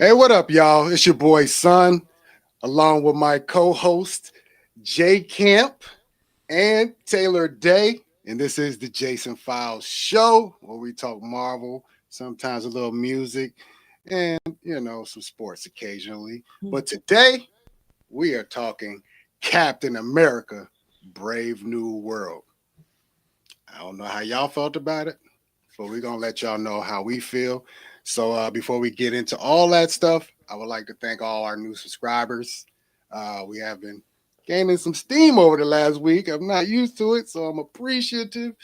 Hey, what up, y'all? It's your boy Son, along with my co-host Jay Camp and Taylor Day, and this is the Jason Files Show, where we talk Marvel, sometimes a little music, and some sports occasionally. But today we are talking Captain America: Brave New World. I don't know how y'all felt about it, but we're gonna let y'all know how we feel. So before we get into all that stuff, I would like to thank all our new subscribers. We have been gaining some steam over the last week. I'm not used to it, so I'm appreciative.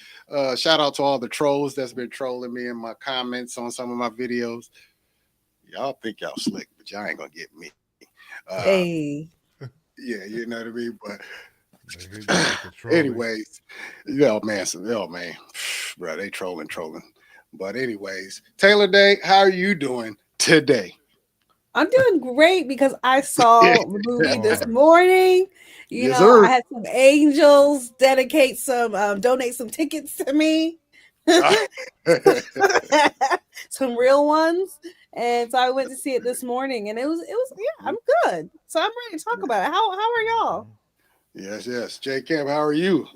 Shout out to all the trolls that's been trolling me in my comments on some of my videos. Y'all think y'all slick, but y'all ain't gonna get me. Uh, Hey, yeah, you know what I mean. But They hit you with the trolling. anyways, man, bro, they trolling. But anyways, Taylor Day, how are you doing today? I'm doing great because I saw the movie this Bars. morning. Yes, I sir. had some angels dedicate donate some tickets to me, some real ones. And so I went to see it this morning, and yeah, I'm good. So I'm ready to talk about it. How are y'all? Mhm. yes. J Camp, how are you?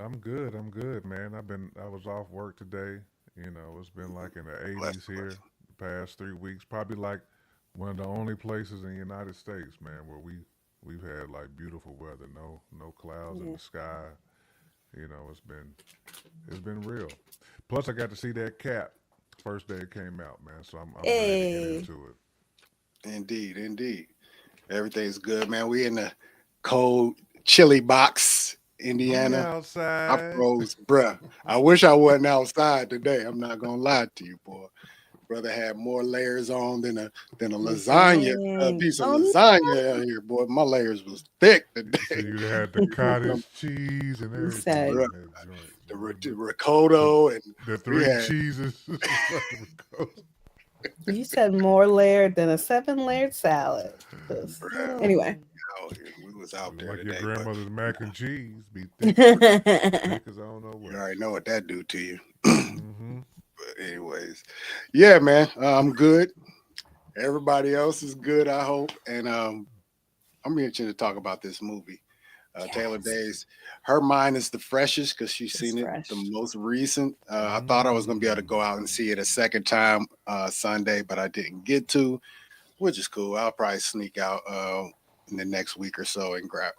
I'm good. I'm good, man. I was off work today. It's been like in the Bless, 80s bless. here the past 3 weeks. Probably like one of the only places in the United States, man, where we've had like beautiful weather. No clouds in Yeah. the sky. It's been real. Plus, I got to see that cat first day it came out, man. So I'm ready to get Hey. into it. Indeed. Everything's good, man. We in the cold, chilly box, We Indiana. I outside. froze, bruh. I wish I wasn't outside today. I'm not gonna lie to you, boy. Brother had more layers on than a lasagna, a Dang. piece of Oh no. lasagna out here, boy. My layers was thick So today. you had the cottage cheese and You said everything in that joint. The The, ricotta, and the we three had cheeses. you said more layered than a seven-layered salad. Anyway. out here. We was out there Like your today, but grandmother's mac and cheese. Be Hey, thick as I don't know you what. already know what that do to you. Mm-hmm. But anyways, yeah, man, I'm good. Everybody else is good, I hope, and I'm itching to talk about this movie. Taylor yes, Days, her mind is the freshest because she's it's seen it the fresh. most recent. I thought I was going to be able to go out and Mm. see it a second time Sunday, but I didn't get to, which is cool. I'll probably sneak out in the next week or so and grab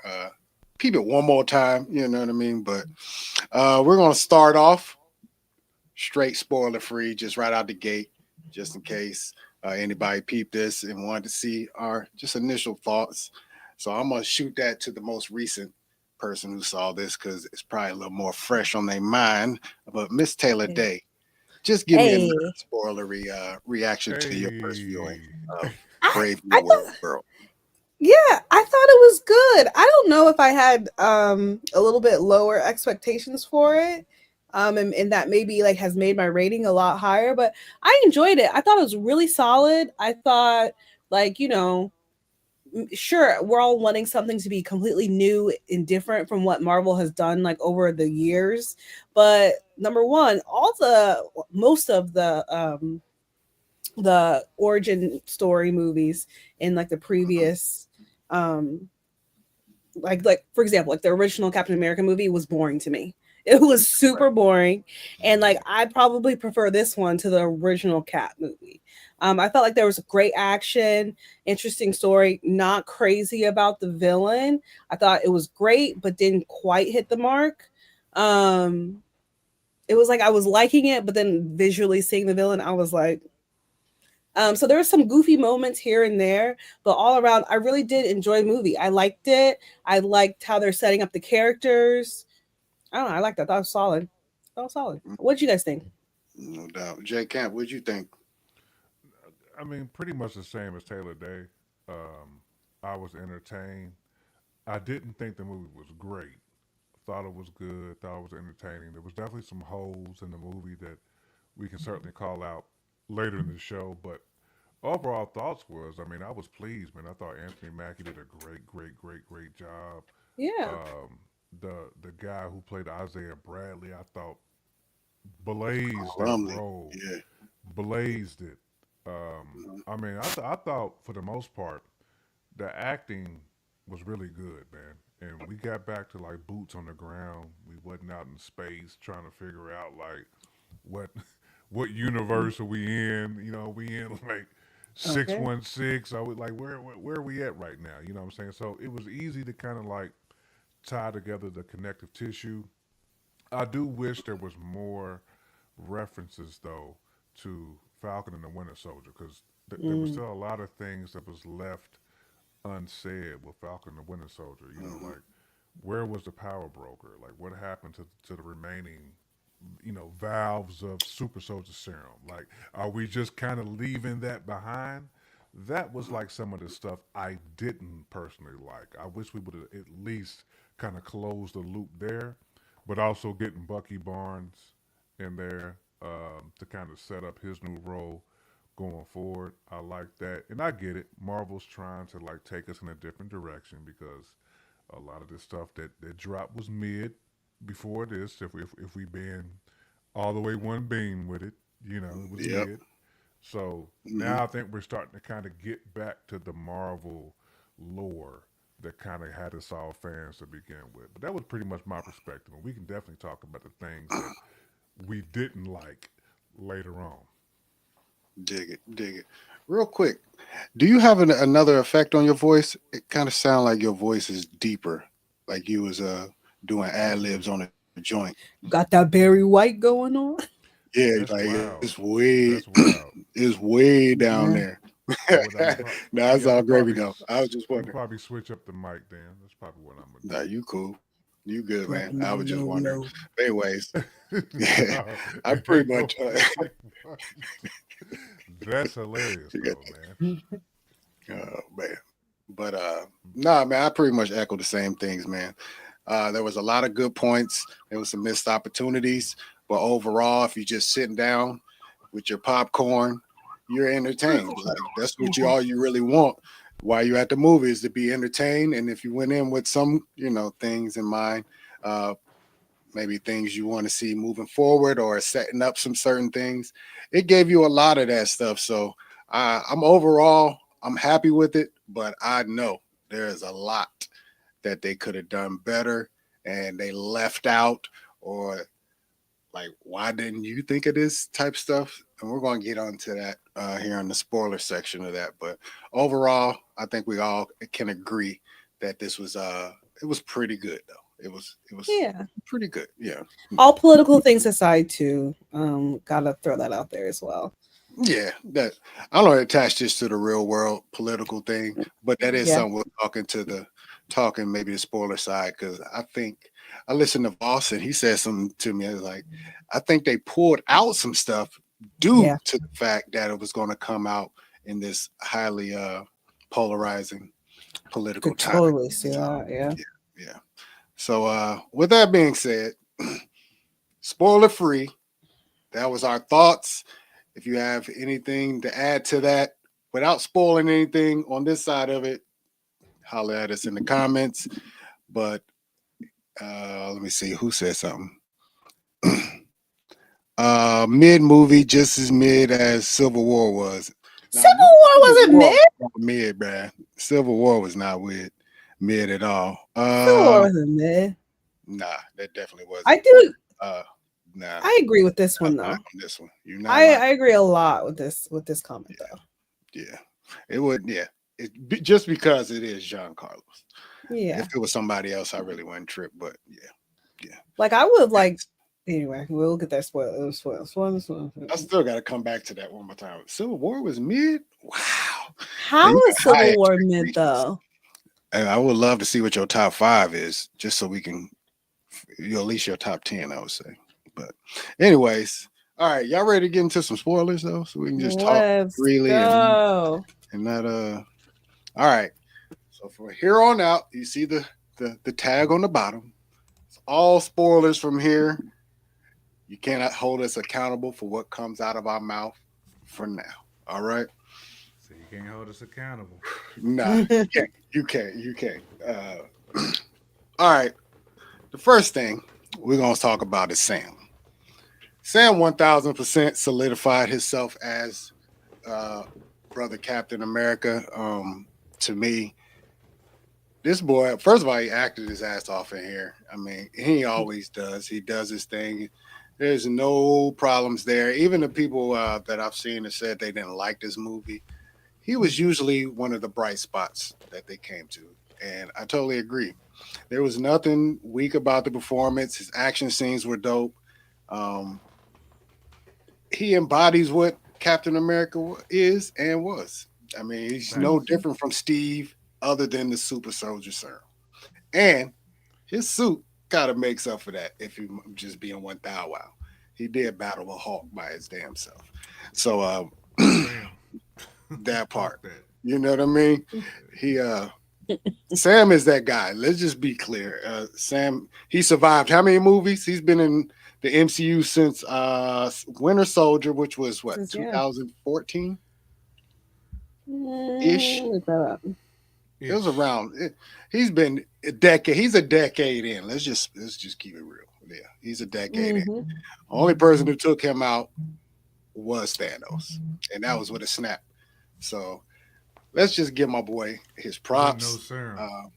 peep it one more time. You know what I mean? But we're going to start off straight spoiler free, just right out the gate, just in case anybody peeped this and wanted to see our just initial thoughts. So I'm gonna shoot that to the most recent person who saw this because it's probably a little more fresh on their mind. But Miss Taylor Day, just give me a Hey, non-spoilery reaction to your first viewing Hey. of I Brave New I World. thought yeah, I thought it was good. I don't know if I had a little bit lower expectations for it. And that maybe like has made my rating a lot higher, but I enjoyed it. I thought it was really solid. I thought like, sure, we're all wanting something to be completely new and different from what Marvel has done like over the years. But number one, all the most of the origin story movies in like the previous um like for example, like the original Captain America movie was boring to me. It was super boring, and like I probably prefer this one to the original Cap movie. I felt like there was great action, interesting story, not crazy about the villain. I thought it was great, but didn't quite hit the mark. Um, it was like I was liking it, but then visually seeing the villain, I was like, so there were some goofy moments here and there, but all around, I really did enjoy the movie. I liked it. I liked how they're setting up the characters. I don't know. I liked that. That was solid. That was solid. What did you guys think? No doubt. Jay Camp, what'd you think? I mean, pretty much the same as Taylor Day. Um, I was entertained. I didn't think the movie was great. Thought it was good. Thought it was entertaining. There was definitely some holes in the movie that we can certainly call out later in the show. But overall thoughts was, I mean, I was pleased, man. I thought Anthony Mackie did a great job. Yeah. Um, the guy who played Isaiah Bradley, I thought blazed that Lumley. role, Yeah. blazed it. I mean, I thought for the most part the acting was really good, man. And we got back to like boots on the ground. We wasn't out in space trying to figure out like what what universe are we in? You know, we in like six Okay. one six. I was like, where are we at right now? You know what I'm saying? So it was easy to kind of like tie together the connective tissue. I do wish there was more references though to Falcon and the Winter Soldier because there was Mm, still a lot of things that was left unsaid with Falcon and the Winter Soldier. You know, Mhm. like where was the power broker? Like what happened to the remaining, valves of super soldier serum? Like, are we just kind of leaving that behind? That was like some of the stuff I didn't personally like. I wish we would have at least kind of closed the loop there, but also getting Bucky Barnes in there to kind of set up his new role going forward. I like that, and I get it. Marvel's trying to like take us in a different direction because a lot of this stuff that dropped was mid before this. If we been all the way one beam with it, it was Yep. mid. So Mhm. now I think we're starting to kind of get back to the Marvel lore that kind of had us all fans to begin with. But that was pretty much my perspective, and we can definitely talk about the things that we didn't like later on. Dig it, dig it. Real quick, do you have another effect on your voice? It kind of sound like your voice is deeper, like you was doing ad libs on a joint. got that Barry White going on. Yeah, That's like wild. That's it's wild. way down Yeah. there. What I'm pro- No, it's yeah, I'm all gonna gravy probably though. I was just I'm gonna wondering. probably switch up the mic then. That's probably what I'm Nah, gonna you cool. You good, man. Dropping I that was just low, wondering. low. But anyways, do. yeah, No, I it pretty ain't much, gonna be funny. That's hilarious you got though, man. oh man. But nah, man, I pretty much echo the same things, man. There was a lot of good points. There was some missed opportunities, but overall, if you're just sitting down with your popcorn, you're entertained. Like that's what you all you really want while you're at the movies to be entertained. And if you went in with some, things in mind, uh, maybe things you want to see moving forward or setting up some certain things, it gave you a lot of that stuff. So I'm happy with it, but I know there is a lot that they could have done better and they left out, or like, why didn't you think of this type stuff? And we're going to get onto that here in the spoiler section of that. But overall, I think we all can agree that this was it was pretty good though. It was Yeah. pretty good. Yeah. All political things aside, too. Gotta throw that out there as well. Yeah, that I don't attach this to the real world political thing, but that is Yeah. something we're talking maybe the spoiler side, because I think I listened to Voss and he said something to me. I was like, I think they pulled out some stuff due Yeah. to the fact that it was going to come out in this highly polarizing political Could time. totally see So that. Yeah. yeah, yeah. So with that being said, spoiler free. That was our thoughts. If you have anything to add to that without spoiling anything on this side of it, holler at us in the comments. But let me see who said something. Mid movie, just as mid as Civil War was. Now, Civil War Civil wasn't War mid. was not mid, bruh. Civil War was not mid at all. Civil War wasn't mid. Nah, that definitely I wasn't. do. Uh, nah, I agree with this not one lying though. on this one. You're not I lying. I agree a lot with this comment though. Yeah, it would. Yeah, just because it is Jean Carlos. Yeah. If it was somebody else, I really wouldn't trip. But yeah. Like I would like. Anyway, we'll get that spoiler. I still got to come back to that one more time. Civil War was mid. Wow. How You is got high Civil War mid expectations. though? And I would love to see what your top 5 is, just so we can, at least your top 10, I would say. But, anyways, all right, y'all ready to get into some spoilers though, so we can just talk Let's freely go. and not All right. So from here on out, you see the tag on the bottom. It's all spoilers from here. You cannot hold us accountable for what comes out of our mouth for now. All right. So you can't hold us accountable. Nah, you can't. You can't. All right. The first thing we're gonna talk about is Sam. Sam 1000% solidified himself as uh, brother Captain America. To me, this boy, first of all, he acted his ass off in here. I mean, he always does. He does his thing. There's no problems there. Even the people that I've seen that said they didn't like this movie, he was usually one of the bright spots that they came to. And I totally agree. There was nothing weak about the performance. His action scenes were dope. Um, he embodies what Captain America is and was. I mean, he's no Thanks. different from Steve, other than the super soldier serum. And his suit kind of makes up for that if you just being one thou wow. He did battle a Hulk by his damn self. So Sam. that part. Fuck that. You know what I mean? He Sam is that guy. Let's just be clear. Sam, he survived how many movies? He's been in the MCU since Winter Soldier, which was what, Yeah. 2014 ish. Look that up. It was Ish. around. He's been a decade. He's a decade in. Let's just keep it real. Yeah, he's a decade in. Mhm. Only person who took him out was Thanos, and that was with a snap. So let's just give my boy his With no props. serum.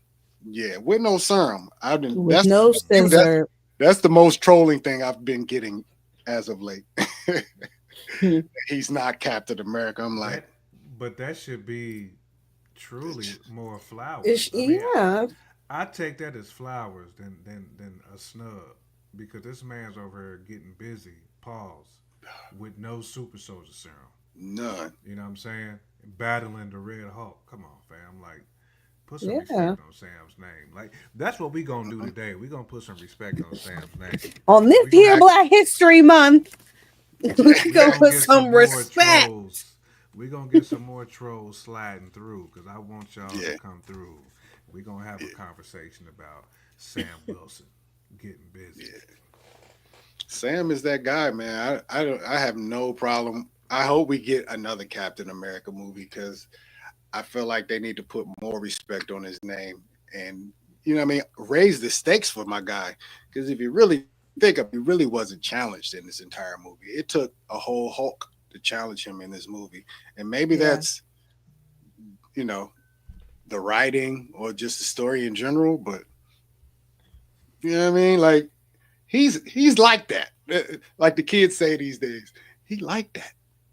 Yeah, with no serum. I've been With that's no dude, scissor. that's the most trolling thing I've been getting as of late. Hmm. He's not Captain America. I'm like, That, but that should be truly it's- more flowers. It's, I mean, yeah. I take that as flowers than a snub because this man's over here getting busy. Pause. With no super soldier serum. none. You know what I'm saying? Battling the Red Hulk. Come on, fam. Like, put some Yeah. respect on Sam's name. Like, that's what we gonna do today. We gonna put some respect on Sam's name. On this We here gonna Black History Month, we we go gonna with get some more respect. trolls. We gonna get some more trolls sliding through because I want y'all Yeah, to come through. We gonna have a yeah, conversation about Sam Wilson getting busy. yeah. Sam is that guy, man. I have no problem. I hope we get another Captain America movie because I feel like they need to put more respect on his name and what I mean, raise the stakes for my guy. Because if you really think of it, he really wasn't challenged in this entire movie. It took a whole Hulk to challenge him in this movie. And maybe Yeah. that's, you know, the writing or just the story in general, but you know what I mean? Like he's like that. Like the kids say these days. He like that.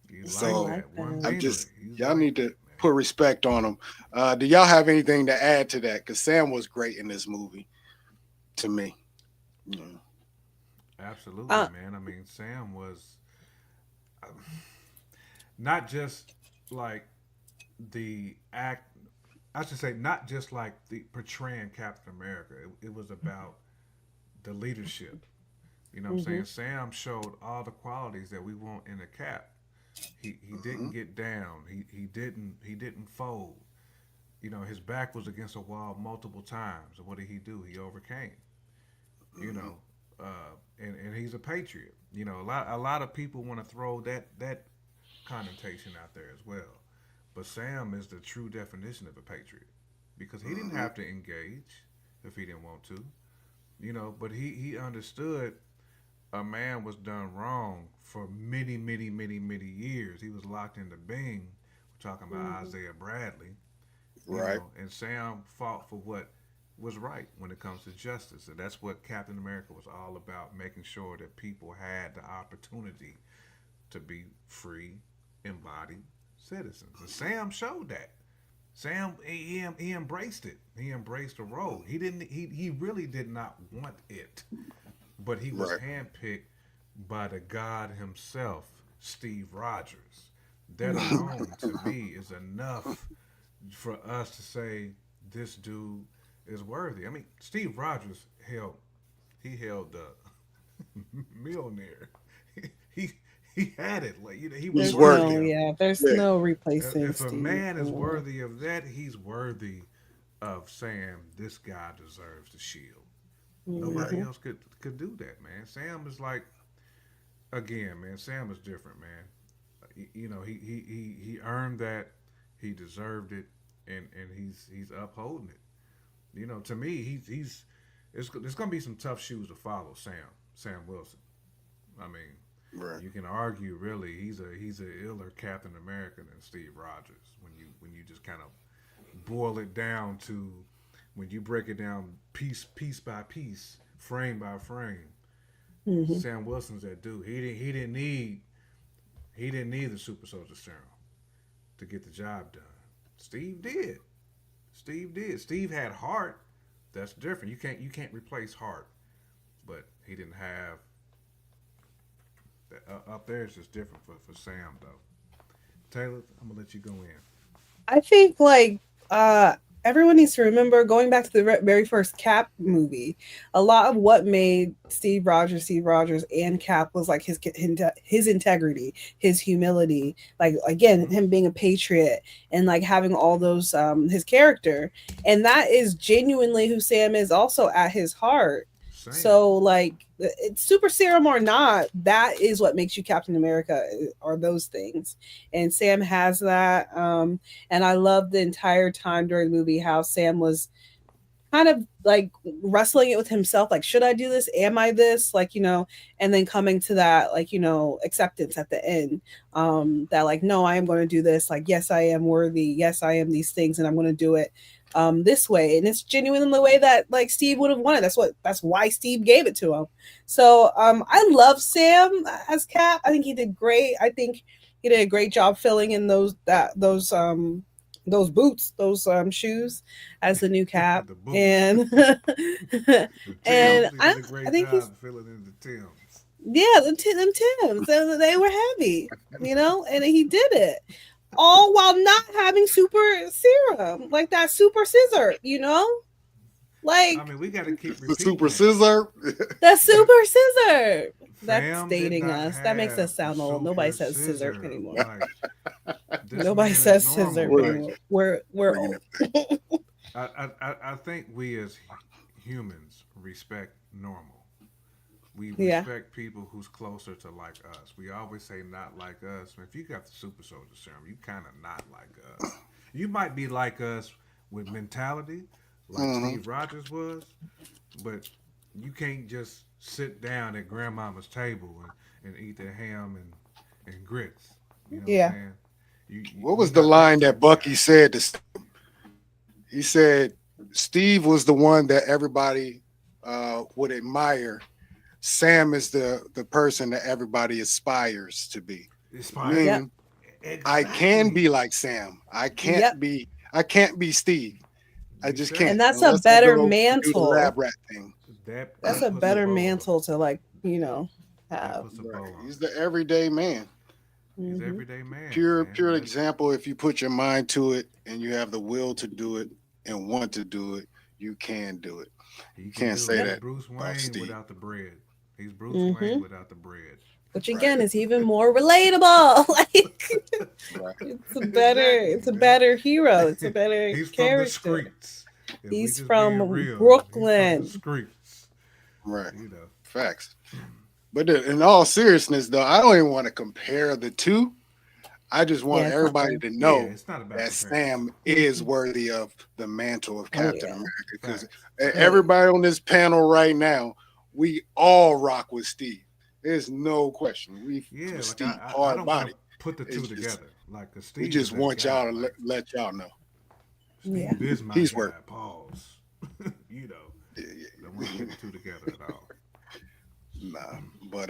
You I like So like that one that. I'm meanly. just He's y'all like need to that, man. put respect on him. Do y'all have anything to add to that? Because Sam was great in this movie to me. You know. Absolutely, Uh, man. I mean, Sam was not just like the act. I should say not just like the portraying Captain America. It was about the leadership. You know what I'm saying? mhm. Sam showed all the qualities that we want in a cap. He Hmm. didn't get down. He didn't fold. You know, his back was against a wall multiple times. And what did he do? He overcame. You Hmm. know, and he's a patriot. You know, a lot of people want to throw that connotation out there as well. But Sam is the true definition of a patriot because he didn't Hmm. have to engage if he didn't want to. You know, but he understood a man was done wrong for many, many, many, many years. He was locked into Bing. We're talking about Mhm. Isaiah Bradley, you Right. know, and Sam fought for what was right when it comes to justice. And that's what Captain America was all about, making sure that people had the opportunity to be free, embodied citizens. And Sam showed that. Sam he embraced it. He embraced the role. He really did not want it, but he was Right. handpicked by the God himself, Steve Rogers. That alone to me is enough for us to say this dude is worthy. I mean, Steve Rogers held the millionaire. He he had it. Like, you know, he was He's There's worthy worthy. no, of it. yeah, there's Yeah. no replacing If a Steve. man is worthy of that, he's worthy of saying this guy deserves the shield. Nobody Hmm. else could do that, man. Sam is like, again, man. Sam is different, man. You know, he earned that. He deserved it, and he's upholding it. You know, to me, he's there's gonna be some tough shoes to follow. Sam Wilson. I mean, Right. You can argue really he's a iller Captain America than Steve Rogers when you just kind of boil it down to when you break it down piece by piece, frame by frame. Hmm. Sam Wilson's that dude. He didn't need the super soldier serum to get the job done. Steve did. Steve did. Steve had heart. That's different. You can't replace heart, but he didn't have up there. It's just different for Sam though. Taylor, I'm gonna let you go in. I think like everyone needs to remember going back to the very first Cap movie. A lot of what made Steve Rogers, and Cap was like his integrity, his humility, like again Mm-hmm. him being a patriot and like having all those his character, and that is genuinely who Sam is also at his heart. Same. So like it's super serum or not, that is what makes you Captain America, are those things. And Sam has that. And I love the entire time during the movie how Sam was kind of like wrestling it with himself, like, should I do this? Am I this? Like, and then coming to that, like, acceptance at the end. That like, no, I am going to do this. Like, yes, I am worthy. Yes, I am these things, and I'm going to do it this way. And it's genuine in the way that like Steve would have wanted. That's why Steve gave it to him. So I love Sam as Cap. I think he did great. I think he did a great job filling in those boots, those shoes as the new Cap. The boots. And The and Tims. He I did a I great think he's job filling in the Tims. yeah, them Tims. They were heavy, and he did it all while not having super serum, like that super scissor, I like mean, we got to keep The repeating super it. scissor. that super scissor. That's Sam did dating not us. That makes have us sound the old. Nobody super says scissor scissor. anymore. Like this Nobody man says is scissor normal. Right. Like anymore. We're Bringing old. it I think we as humans respect normal. We Yeah. respect people who's closer to like us. We always say not like us. If you got the super soldier serum, you kind of not like us. You might be like us with mentality, like hmm Steve Rogers was, but you can't just sit down at grandmama's table and eat the ham and grits. You know what I'm Yeah. saying? What You're was the not that line type that of guy. Bucky said to he said Steve was the one that everybody would admire. Sam is the person that everybody aspires to be. Inspired. Yep. Meaning, I can Exactly. be like Sam. Yep. I can't be Steve. I You just said And can't it. that's a unless I better go do the mantle. lab rat thing. That's That a puts a better bow on mantle it. to like, That have. puts a bow Right. on He's it. the everyday man. He's Hmm. everyday man, Pure man. That's example. If you put your mind to it and you have the will to do it and want to do it, you can do it. he You can can't do it. say Yep. He's that Bruce about Wayne Steve. without the bread. He's Bruce Wayne Hmm. without the bread. Which Right. again is even more relatable. Like Right. Exactly, it's a man. better hero. It's a better He's from the character. streets. If we He's just being from real, he's from the Brooklyn. streets. Right. You know. Facts. But in all seriousness, though, I don't even want to compare the two. I just want Yeah, it's not everybody fair. to Yeah, know it's not about that comparison. Sam is Mhm. worthy of the mantle of Oh Captain yeah. America because Facts. Oh Facts. yeah. everybody on this panel right now, we all rock with Steve. There's no question. We Yeah, with like Steve I hard don't want to body. put the two It's just together. Like, 'cause we Steve is just that want guy. y'all to Like, let y'all know Yeah. Steve is my he's guy. worth. Pause. You know, don't want to It. put the two together at all. Nah, but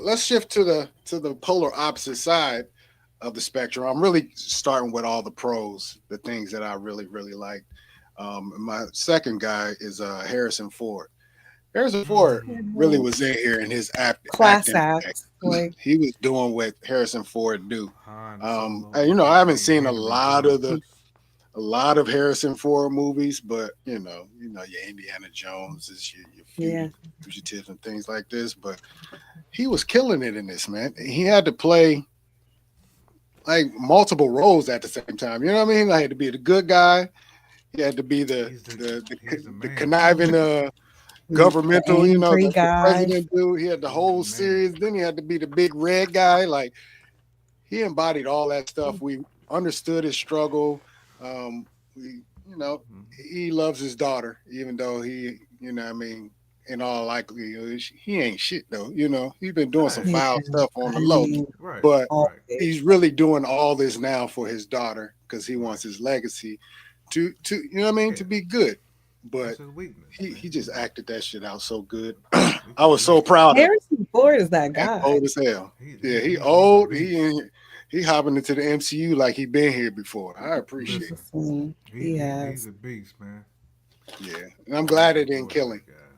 let's shift to the polar opposite side of the spectrum. I'm really starting with all the pros, the things that I really like. My second guy is Harrison Ford. Harrison Ford really Mm. was in here in his Class acting bag. act. Like He was doing what Harrison Ford do. Han Solo, I haven't aka seen Henry Rogers. a lot of Harrison Ford movies, but your Indiana Jones is your yeah. fugitives and things like this. But he was killing it in this, man. He had to play like multiple roles at the same time. You know what I mean? I had to be the good guy. He had to be He's the the man. conniving The governmental, angry the guy. president dude. He had the He's the whole man. series. Then he had to be the big red guy. Like he embodied all that stuff. We understood his struggle. We, Mhm. he loves his daughter, even though he, what I mean, in all likelihood, he ain't shit though. You know, he's been doing some Yeah, foul stuff on the I low, mean, Right, but all right. it. he's really doing all this now for his daughter because he Right. wants his legacy to you know what I mean, Yeah. to be good. That's But his weakness, he man. just acted that shit out so good. He I was just so nailed it. proud of him. Harrison Ford is that And guy. old as hell. Yeah, he He's a old. beast. He hopping into the MCU like he been here before. I appreciate Listen, it. Listen, he he's has. a beast, man. Yeah, and I'm glad it Harrison didn't Ford is kill him. that guy.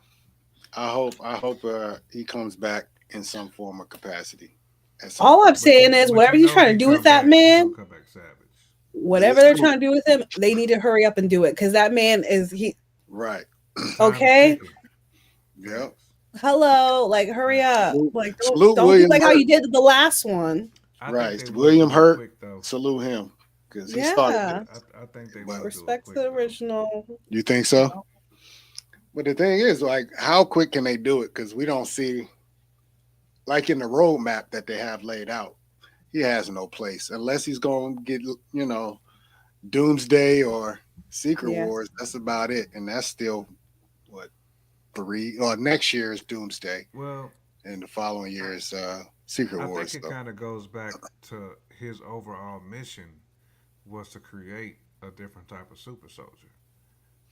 I hope he comes back in some form or capacity at some All I'm point. saying is, But whatever you he's know, trying to he do with come that back. He gonna man, come back savage. whatever It's they're true. trying to do with him, they need to hurry up and do it because that man is he. Right. Time is Okay, ticking. Yep. Facts. hello, like hurry up, Salute, like salute don't do William like how Hurt. you did the last one. I think Right. they will William do it Hurt. quick though. Salute him because he started Yeah, this. I think they But will do it respect to quick the though. original. you think so? But the thing is, like, how quick can they do it? Because we don't see, like, in the roadmap that they have laid out, he has no place unless he's going to get, Doomsday or Secret Yeah, Wars. That's about it, and that's still what 3 or next year is Doomsday, Well, and the following year is Secret I Wars. think it So kind of goes back to his overall mission was to create a different type of super soldier.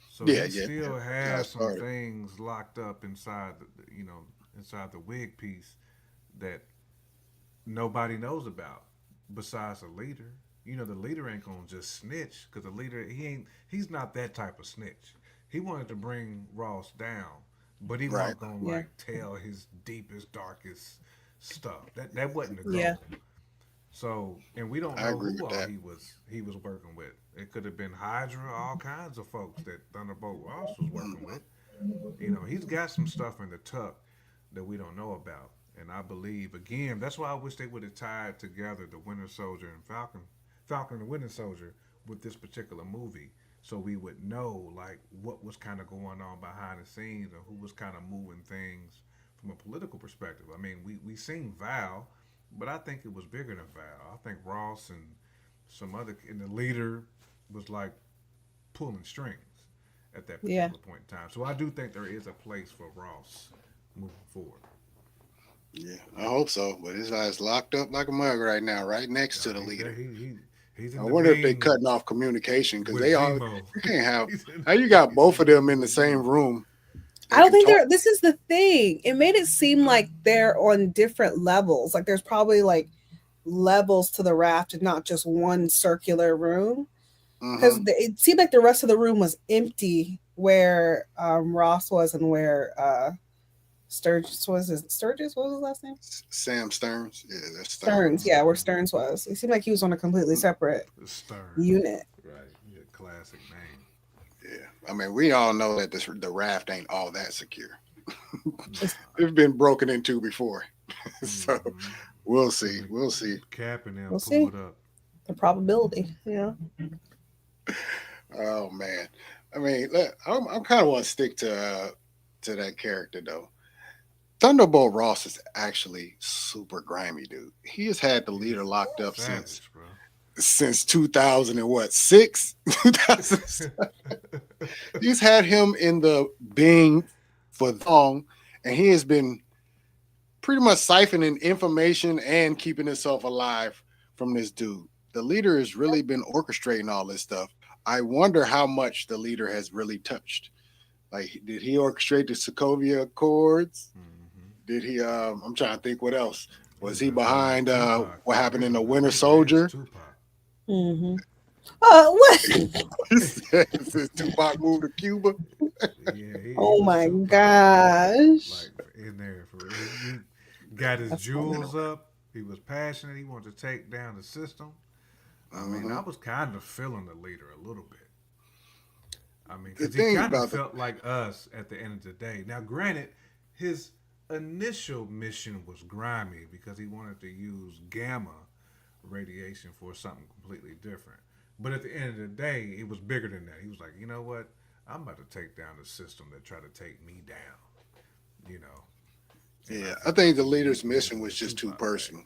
So yeah, he yeah, still that's how it has some started. things locked up inside inside the wig piece that nobody knows about besides the leader. You know, the leader ain't gonna just snitch because the leader he's not that type of snitch. He wanted to bring Ross down, but he Right. wasn't gonna yeah, like tell his deepest, darkest stuff. That wasn't the yeah, goal. So, and we don't I know agree who with all that. he was working with. It could have been Hydra, all kinds of folks that Thunderbolt Ross was working Mhm. with. You know, he's got some stuff in the tuck that we don't know about. And I believe again, that's why I wish they would have tied together the Winter Soldier and Falcon and the Winter Soldier with this particular movie, so we would know like what was kind of going on behind the scenes and who was kind of moving things from a political perspective. I mean, we seen Val, but I think it was bigger than Val. I think Ross and some other and the leader was like pulling strings at that yeah. particular point in time. So I do think there is a place for Ross moving forward. Yeah, I hope so. But his eyes locked up like a mug right now, right next to the He's there. leader. He's I in the wonder if they ring cutting off communication because with they all Zemo. you can't have he's in how you got he's both in of the them ring in the with same Zemo. room. I They don't can think talk. they're. This is the thing. It made it seem like they're on different levels. Like there's probably like levels to the raft and not just one circular room. Because Hmm. it seemed like the rest of the room was empty where Ross was and where Sturgis was. Sturgis? What was his last name? Sam Stearns. Yeah, that's Stearns. Stearns. Yeah, where Stearns was. It seemed like he was on a completely separate Stern, unit. right? Yeah, classic name. Yeah, I mean, we all know that the raft ain't all that secure. Nah. It's been broken into before, so Mm-hmm. we'll see. We'll see. Cap and them We'll see pulled up. the probability. Yeah. Oh man, I mean, look, I'm kind of want to stick to that character though. Thunderbolt Ross is actually super grimy, dude. He has had the leader He's locked up savage, bro. since 2000 and what 6 2000. He's had him in the Bing for long, and he has been pretty much siphoning information and keeping himself alive from this dude. The leader has really been orchestrating all this stuff. I wonder how much the leader has really touched. Like, did he orchestrate the Sokovia Accords? Mm-hmm. Did he? I'm trying to think what else. Was he That's behind Tupac. what happened in the Original Winter leader is Soldier? Tupac. Mm-hmm. What? He said since Tupac moved to Cuba. Yeah, he Oh was my Tupac, gosh. like in there. He got his That's funny. jewels up. He was passionate. He wanted to take down the system. I mean, Mhm. I was kind of feeling the leader a little bit. I mean, The because he thing kind of about the felt like us at the end of the day. Now, granted, his initial mission was grimy because he wanted to use gamma radiation for something completely different. But at the end of the day, it was bigger than that. He was like, you know what? I'm about to take down the system that tried to take me down. You know, and yeah, I felt think like the he leader's needed mission was his just too Tupac back. personal.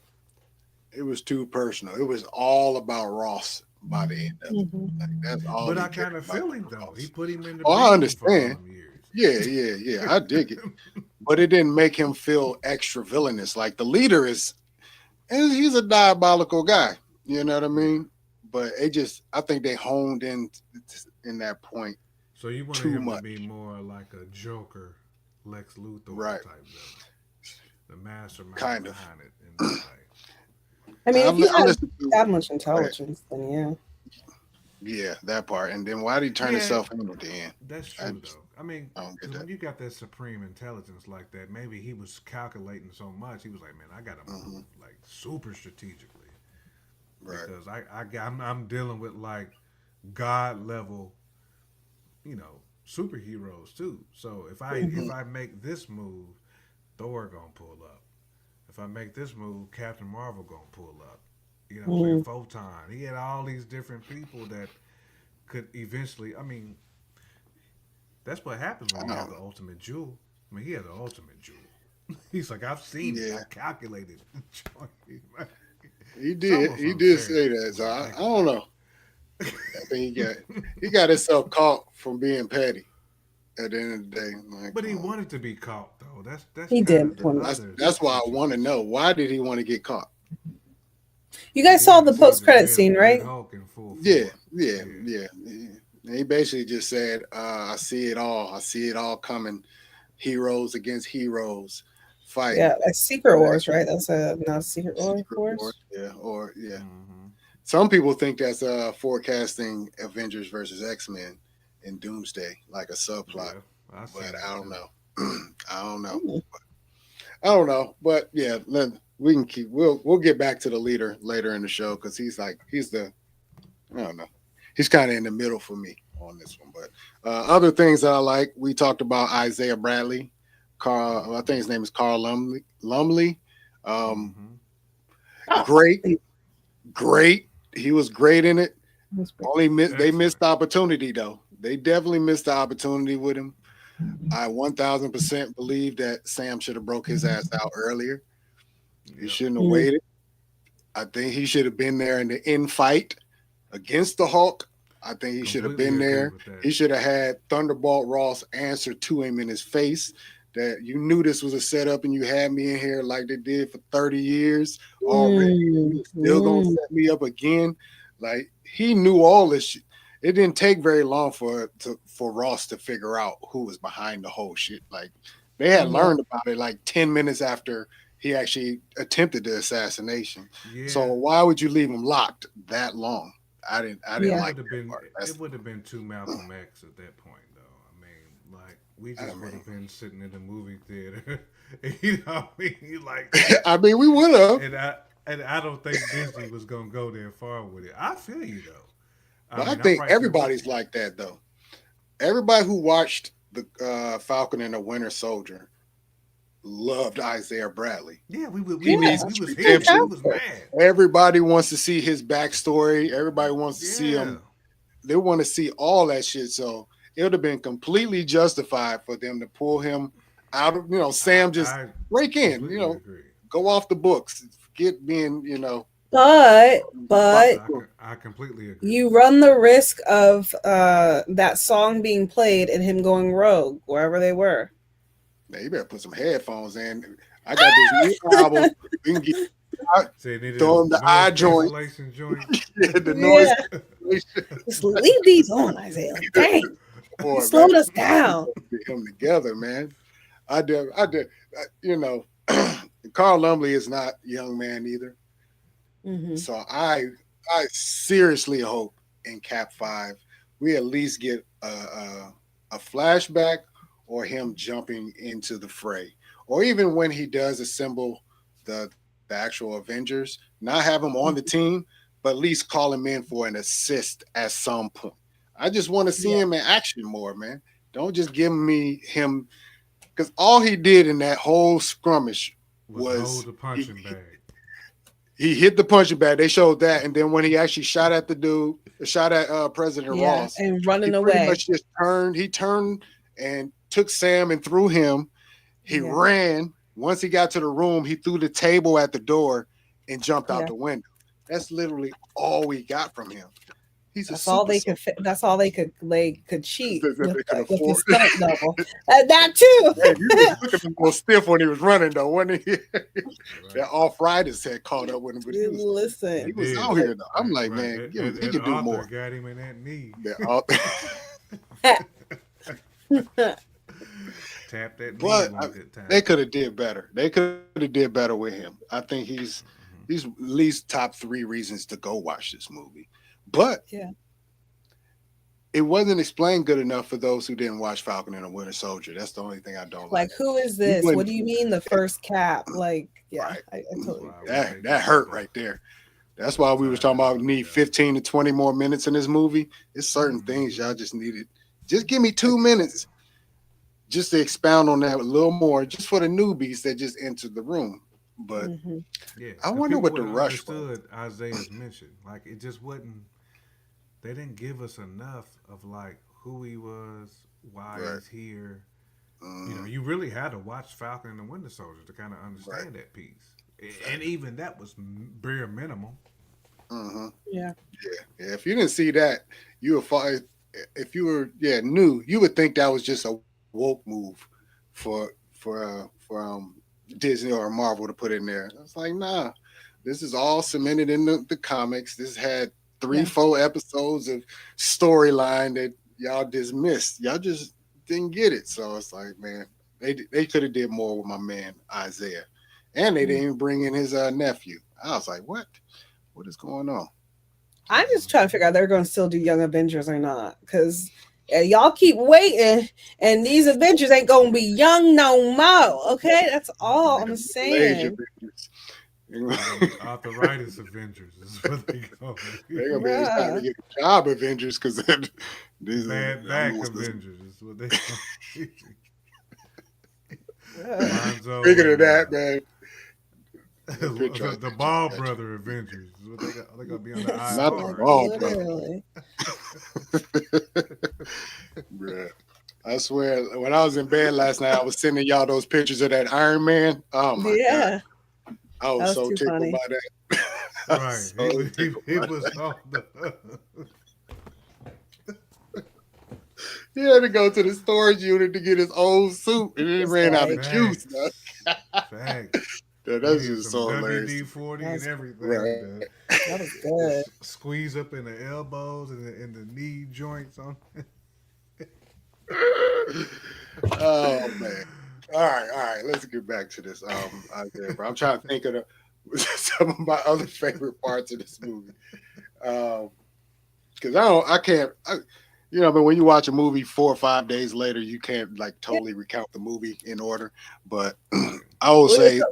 It was too personal. It was all about Ross by the end of it. Mhm. Like that's all But he I cared kind of about feel was him though. He Ross. put him in the Oh, I beam for all understand. them years. Yeah. I dig it, but it didn't make him feel extra villainous. Like the leader is, and he's a diabolical guy. You know what I Yeah. mean? But it just, I think they honed in that point So you wanted too him to be much. more like a Joker, Lex Luthor Right? type villain, the mastermind Kind of. behind it in that way. I mean, if you I had listen to. that much Go ahead. intelligence, then yeah. Yeah, that part. And then why did he turn Yeah, himself in at the end? that's I true though. I mean, I don't get because when that. you got that supreme intelligence like that, maybe he was calculating so much. He was like, "Man, I got to move Hmm. like super strategically Right. because I'm dealing with like God level, superheroes too. So if Hmm. I make this move, Thor gonna pull up. If I make this move, Captain Marvel gonna pull up. You know what I'm saying? Mm. Photon. He had all these different people that could eventually. I mean, that's what happens when I you have know. the ultimate jewel. I mean, he had the ultimate jewel. He's like, I've seen it. Yeah, I calculated. he It's did. almost He did unfair say that. when So you I think don't about know. I think he got himself caught from being petty at the end of the day. Like, but he wanted to be caught though. That's He kind did. of the Want that's other that's why I want to know, situation. why did he want to get caught? You Because guys he saw wanted to the see post the credit scene, Red right? Hulk in full Yeah, force. yeah, Yeah, yeah. And he basically just said, "I see it all. I see it all coming. Heroes against heroes Yeah, fighting." like Secret Like Wars, right? That's a not Secret Secret War, Wars. yeah, or yeah. hmm Some people think that's forecasting Avengers versus X-Men in Doomsday, like a subplot, yeah. I but seen I that don't too. know. I don't know. Mm. I don't know. But yeah, we can keep. We'll get back to the leader later in the show because he's the, I don't know. He's kind of in the middle for me on this one. But other things that I like, we talked about Isaiah Bradley, Carl. I think his name is Carl Lumley. Lumley, um, hmm Oh, great, great. He was great in it. that's great. Only they missed Excellent. the opportunity though. They definitely missed the opportunity with him. I 1000% believe that Sam should have broke his ass out earlier. He Yep. shouldn't have Mm. waited. I think he should have been there in the end fight against the Hulk. I think he should have Completely been agree there. with that. He should have had Thunderbolt Ross answer to him in his face that you knew this was a setup and you had me in here like they did for 30 years already. Mm. You still gonna Mm. set me up again. Like he knew all this shit. It didn't take very long for Ross to figure out who was behind the whole shit. Like they had Yeah. learned about it like 10 minutes after he actually attempted the assassination. So Yeah, why would you leave him locked that long? I didn't Yeah. like that part. it That's would have been too Malcolm X at that point though. I mean, like we I just would mean have been sitting in the movie theater. You know, what I mean, like, I mean we would have, and I don't think Disney was gonna go there far with it. I feel you though. I but I mean, I'm think right there with everybody's you. like that though. Everybody who watched the Falcon and the Winter Soldier loved Isaiah Bradley. Yeah, we He Yeah. was needs we was heated. We was Fantastic. mad. everybody wants to see his backstory. Everybody wants to see Yeah, him. They want to see all that shit. So it would have been completely justified for them to pull him out of, Sam just I break in, completely agree. go off the books, forget being, But I completely agree you with that. run the risk of that song being played and him going rogue wherever they were. now you better put some headphones in. I got this new album. We can get So they needed throw him a the noise eye joint, cancellation joint. the noise Yeah. Just leave these on, Isaiah. Like, dang, you boy, man. slowed us down. Get him together, man. I did. Carl Lumley is not a young man either. Hmm. So I seriously hope in Cap 5 we at least get a flashback or him jumping into the fray. Or even when he does assemble the actual Avengers, not have him on the team, but at least call him in for an assist at some point. I just want to see Yeah. him in action more, man. Don't just give me him because all he did in that whole skirmish Was hold was the he, punching bag. he hit the punching bag. They showed that, and then when he actually shot at the dude, shot at President Yeah. Ross, And he running pretty away. much just turned. He turned and took Sam and threw him. He Yeah. ran. Once he got to the room, he threw the table at the door and jumped out Yeah. the window. That's literally all we got from him. He's a That's all super they could. soldier. That's all they could cheat That they could with his afford. stunt double. That too. Hey, he was looking a little stiff when he was running, though, wasn't he? Right. That arthritis had caught up with him, but he Listen, was did. out here though. I'm like, Right. man, he That could do author more. got him in that knee. Tap that knee But one good time. they could have did better. They could have did better with him. I think he's at least top 3 reasons to go watch this movie. But Yeah. it wasn't explained good enough for those who didn't watch Falcon and the Winter Soldier. That's the only thing I don't like. like who is this? What do you mean the first cap? Like, yeah, Right. I totally. Wow, That hurt right there. That's why we was talking about need 15 to 20 more minutes in this movie. It's certain things y'all just needed. Just give me 2 minutes just to expound on that a little more, just for the newbies that just entered the room. But Mhm. Yeah, I 'cause wonder people what the wouldn't rush was. understood Isaiah's mission. Like it just wasn't. They didn't give us enough of like who he was, why Right. he's here. You know, Mhm. you really had to watch Falcon and the Winter Soldier to kind of understand that piece. And even that was bare minimum. Mhm. Yeah. Yeah, if you didn't see that, you would fall. If you were new, you would think that was just a woke move for Disney or Marvel to put in there. It's like, nah, this is all cemented in the comics. This had 3-4 episodes of storyline that y'all dismissed. Y'all just didn't get it. So it's like, man, they could have did more with my man Isaiah, and they didn't even bring in his nephew. I was like, what is going on? I'm just trying to figure out they're going to still do Young Avengers or not, because y'all keep waiting, and these Avengers ain't going to be young no more. Okay, that's all I'm saying. Arthritis Avengers is what they call They're it. gonna be it's time to get a job Avengers because these Bad back Avengers is what they call it. Lonzo Speaking of and, that, man, the Ball Brother Avengers is what they're gonna be on the IR. Not the Like, Ball Brother. literally. bruh. I swear, when I was in bed last night, I was sending y'all those pictures of that Iron Man. Oh my god, Yeah, I that was was so too tickled funny. by that. I was Right. so tickled He by was that. on the. He had to go to the storage unit to get his old suit, and it It's ran out of like- juice. Man. Facts. That's He needed just some so hilarious. WD-40 That's and everything. right. that was good. Squeeze up in the elbows and the knee joints on. Oh man. All right. Let's get back to this. Isaiah, bro. I'm trying to think of some of my other favorite parts of this movie. Because but when you watch a movie 4 or 5 days later, you can't like totally recount the movie in order. But I will say the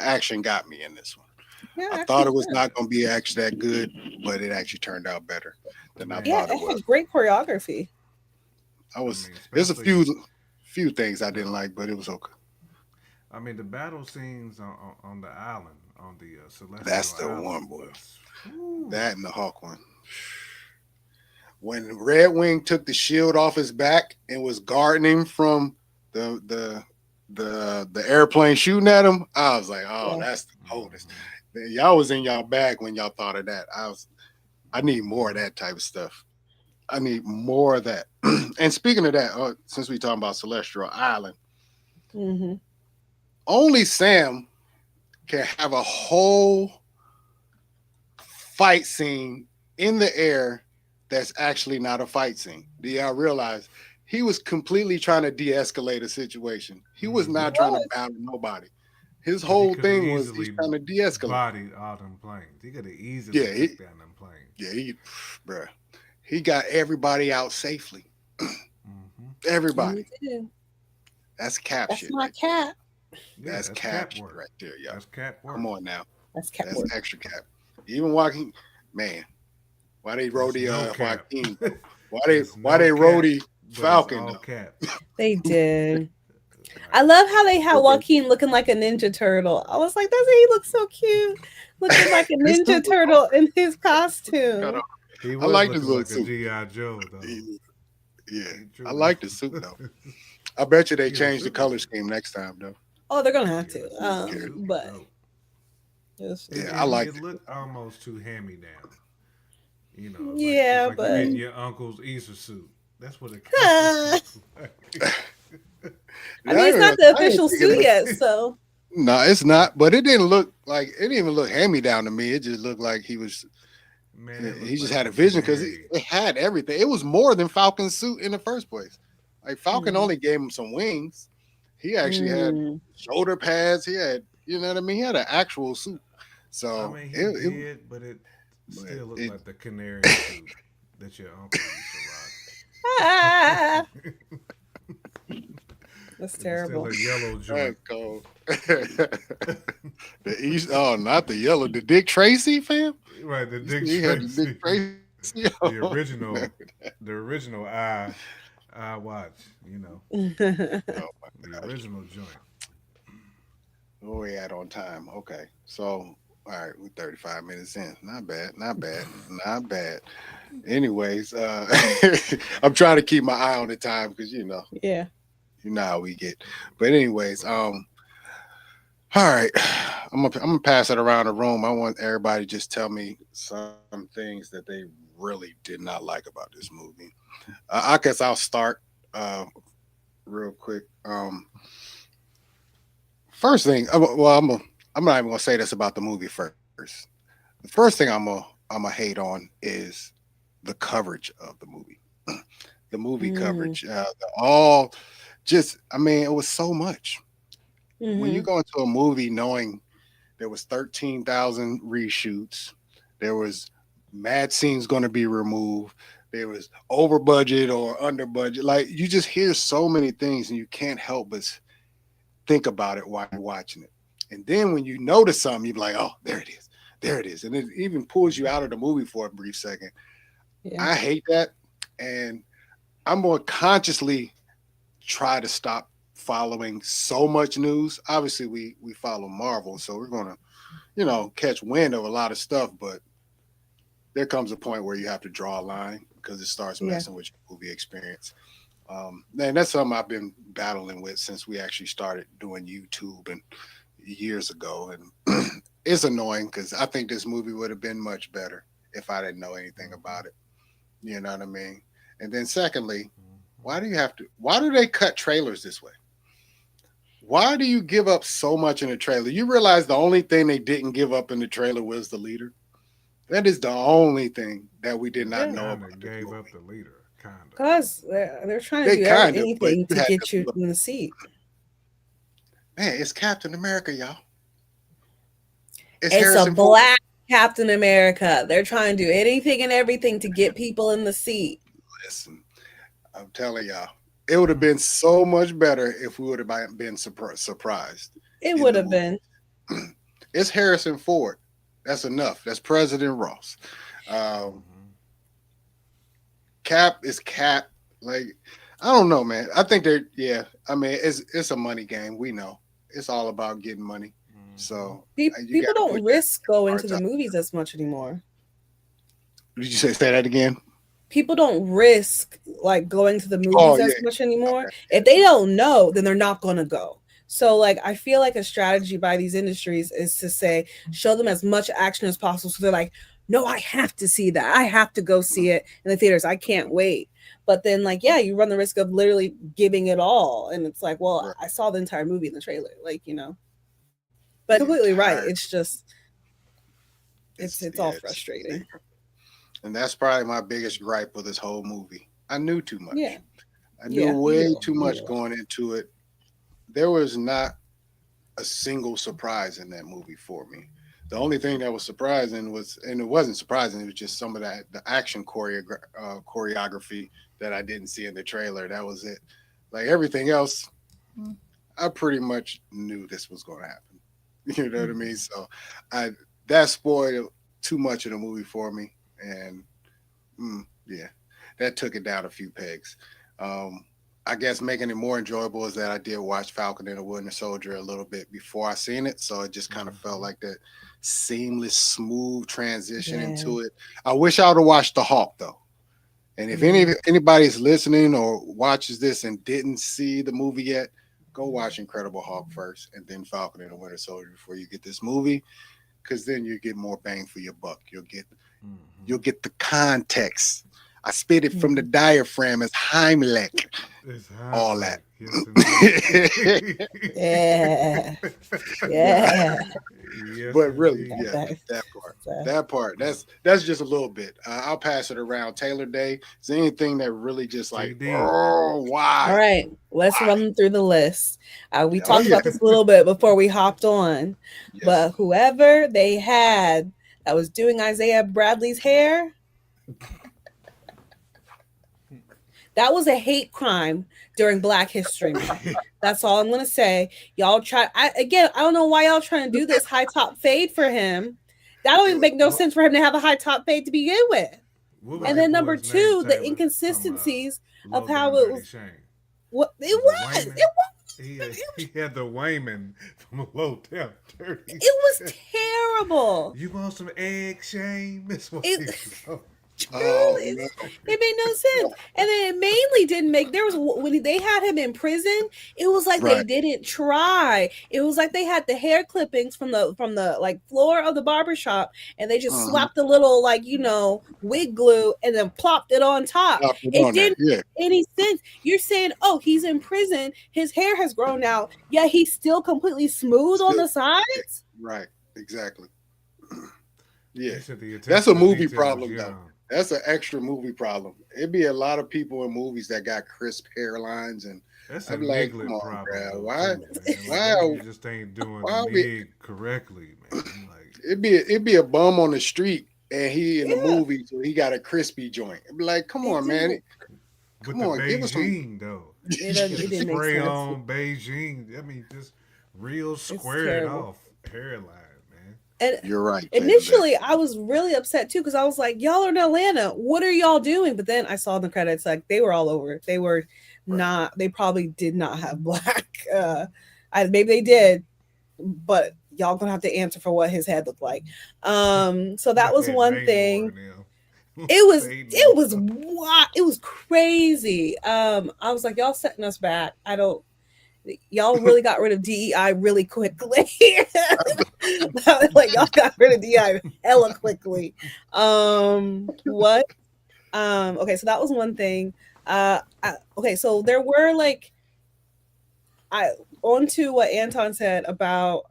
action got me in this one. Yeah, I thought it was not going to be actually that good, but it actually turned out better than I Yeah, thought it it was. had great choreography. There's a especially- few things I didn't like, but it was okay. I mean, the battle scenes on the island, on the Celestial That's the Island one, boy. was- whew. That and the Hawk one. When Red Wing took the shield off his back and was guarding him from the airplane shooting at him, I was like, oh, Yeah. that's the coldest. Y'all was in y'all bag when y'all thought of that. I need more of that type of stuff. I need more of that. And speaking of that, since we talking about Celestial Island, Mm-hmm. only Sam can have a whole fight scene in the air that's actually not a fight scene. Do y'all realize he was completely trying to de-escalate a situation? He was not trying to battle nobody. His whole could've thing was easily he's trying to de-escalate. bodied all them planes. He could have easily Yeah, took down them planes. Yeah, he got everybody out safely. Mm-hmm. Everybody. That's cap That's shit. my right there. cat. Yeah, That's cap shit work. right there, y'all. That's cat work. Come on now. That's cat That's work. extra cap. Even walking, man. Why they That's roadie no cap. Joaquin? Why That's they no roadie cap, but it's Falcon? all Though? cap. They did. I love how they had Joaquin looking like a Ninja Turtle. I was like, doesn't he look so cute? Looking like a His Ninja suit was Turtle in his costume. He I was like looking his little like a suit. G.I. Joe, though. Yeah, He truly I like the was. suit though. I bet you they Yeah, change the suit color was- scheme next time though. Oh, they're gonna have Yeah, to. the suit was But dope. it's- Yeah, It- I liked it. it. Looked almost too hand-me-down. You know, it's Yeah, like you but getting your uncle's Easter suit. That's what a Captain suit looks like. I mean, it's not I the didn't official think it suit looked. yet, so No, it's not. But it didn't look like it. Didn't even look hand me down to me. It just looked like he was. Man, it He looked just like had a the vision because Canary. it had everything. It was more than Falcon's suit in the first place. Like Falcon mm, only gave him some wings. He actually had mm. shoulder pads. He had, you know what I mean. He had an actual suit. I So mean, he it did, but it but still looked it like the Canary suit that your uncle used to Ah, rock. that's It was still terrible. a yellow that's joint. cold. The East. Oh, not the yellow. The Dick Tracy fam. Right, the You see, Dick he had the Dick Tracy, Tracy. the On. original, the original I watch. You know, Oh my the gosh. original joint. Where we at on time? Okay. So, all right, we're 35 minutes in. Not bad. Not bad. Not bad. Anyways, I'm trying to keep my eye on the time because Yeah. you know how we get. But anyways, Right. all right. I'm gonna pass it around the room. I want everybody to just tell me some things that they really did not like about this movie. I guess I'll start real quick. First thing, well, I'm not even gonna say this about the movie first. The first thing I'm gonna hate on is the coverage of the movie. The movie Mm, coverage, all just, I mean, it was so much. When you hmm. go into a movie knowing there was 13,000 reshoots, there was mad scenes going to be removed, there was over budget or under budget, like you just hear so many things and you can't help but think about it while you're watching it. And then when you notice something, you're like, oh, there it is. There it is. And it even pulls you out of the movie for a brief second. Yeah. I hate that. And I'm going to consciously try to stop following so much news. Obviously, we follow Marvel, so we're going to, catch wind of a lot of stuff. But there comes a point where you have to draw a line because it starts Yeah. messing with your movie experience. And that's something I've been battling with since we actually started doing YouTube and years ago. And it's annoying because I think this movie would have been much better if I didn't know anything Mhm. about it. You know what I mean? And then secondly, Mhm. why do they cut trailers this way? Why do you give up so much in the trailer? You realize the only thing they didn't give up in the trailer was the leader. That is the only thing that we did Yeah, they not Yeah. know kind of about this gave up movie. the leader, kind of. Cause they're trying to They do kind of, but anything you to had get to you look. in the seat. Man, it's Captain America, y'all. It's It's a Harrison Ford. black Captain America. They're trying to do anything and everything to get people in the seat. Listen, I'm telling y'all, it would have Hmm. been so much better if we would have been surprised It in would the have movie. been. It's Harrison Ford. That's enough. That's President Ross. Um, Hmm. Cap is Cap. Like, I don't know, man. I think they're, yeah. I mean, it's a money game. We know it's all about getting money. Hmm. So you People got to don't put that risk going hard to the time. movies as much anymore. Did you say that again? People don't risk like going to the Oh movies yeah. as much anymore. Okay. If they don't know, then they're not going to go. So like I feel like a strategy by these industries is to say show them as much action as possible so they're like no, I have to see that. I have to go see it in the theaters. I can't wait. But then like yeah, you run the risk of literally giving it all and it's like, well, Right. I saw the entire movie in the trailer, like, you know. The But completely right. entire. It's just It's it's all yeah. It's frustrating. and that's probably my biggest gripe with this whole movie. I knew too Yeah. much. I knew Yeah, you way do. too You much do. going into it. There was not a single surprise in that movie for me. The only thing that was surprising was, and it wasn't surprising, it was just some of the action choreography that I didn't see in the trailer. That was it. Like everything else, I pretty much knew this was going to happen. You know what I Mhm. mean? So I that spoiled too much of the movie for me, and yeah, that took it down a few pegs. Um, I guess making it more enjoyable is that I did watch Falcon and the Winter Soldier a little bit before I seen it, so it just kind of felt Hmm. like that seamless, smooth transition Yeah. into it. I wish I would have watched the Hawk though. And if Mm. anybody's listening or watches this and didn't see the movie yet, go watch Incredible Hulk first, and then Falcon and the Winter Soldier before you get this movie, because then you get more bang for your buck. You'll get you'll get the context. I spit it from the diaphragm as Heimlich. It's All that. Yes, Yeah. indeed. Yeah. Yes, But really, indeed. yeah, Okay. that part. So, That part. That's just a little bit. I'll pass it around. Taylor Day. Is there anything that really just like, TD. oh, why? all right, let's Why? run through the list. We Oh, talked yeah. about this a little bit before we hopped on, Yes. but whoever they had that was doing Isaiah Bradley's hair, that was a hate crime during Black History Month. That's all I'm gonna say. Y'all try. I don't know why y'all trying to do this high top fade for him. That don't even make no sense for him to have a high top fade to begin with. What was And that then number boy's name, two, the Taylor, from, inconsistencies Low of how Down it Dirty was. Shame? What it Was was. it It Wayman? was. He had the Wayman from Low Down Dirty. It was terrible. You want some egg, Shane? Miss what It- you want. Oh, Truly, no. it made no sense. And then it mainly didn't make. There was when they had him in prison. It was like they Right. didn't try. It was like they had the hair clippings from the like floor of the barbershop, and they just Uh-huh. swapped the little like wig glue and then plopped it on top. Drop it It on there. didn't Yeah. make any sense. You're saying, oh, he's in prison. His hair has grown out. Yeah, he's still completely smooth on Still- the sides. Right. Exactly. He Yeah. said the That's a attention to movie detail was problem, though. young. That's an extra movie problem. It'd be a lot of people in movies that got crisp hairlines, and That's a I'd be like, niglet come on, problem. bruh, though, why- too, man. Like, why- that nigga just ain't doing why the we- nig correctly, man. Like, it'd be a bum on the street, and he in the Yeah. movie, so he got a crispy joint. It'd be like, come It on, man. didn't- with Come the on, give us some- Beijing, though. It didn't make Spray sense. on Beijing. I mean, just real squared terrible. off hairline, man. And You're right. Taylor. initially, I was really upset too because I was like, "Y'all are in Atlanta. What are y'all doing?" But then I saw in the credits like they were all over. They were not. They probably did not have black. Maybe they did, but y'all gonna have to answer for what his head looked like. So that was Had one Namor thing. in them. It was They it was know. wild. It was crazy. I was like, y'all setting us back. Y'all really got rid of DEI really quickly. Like y'all got rid of DEI hella quickly. What? Okay, so that was one thing. Okay, so there were like on to what Anton said about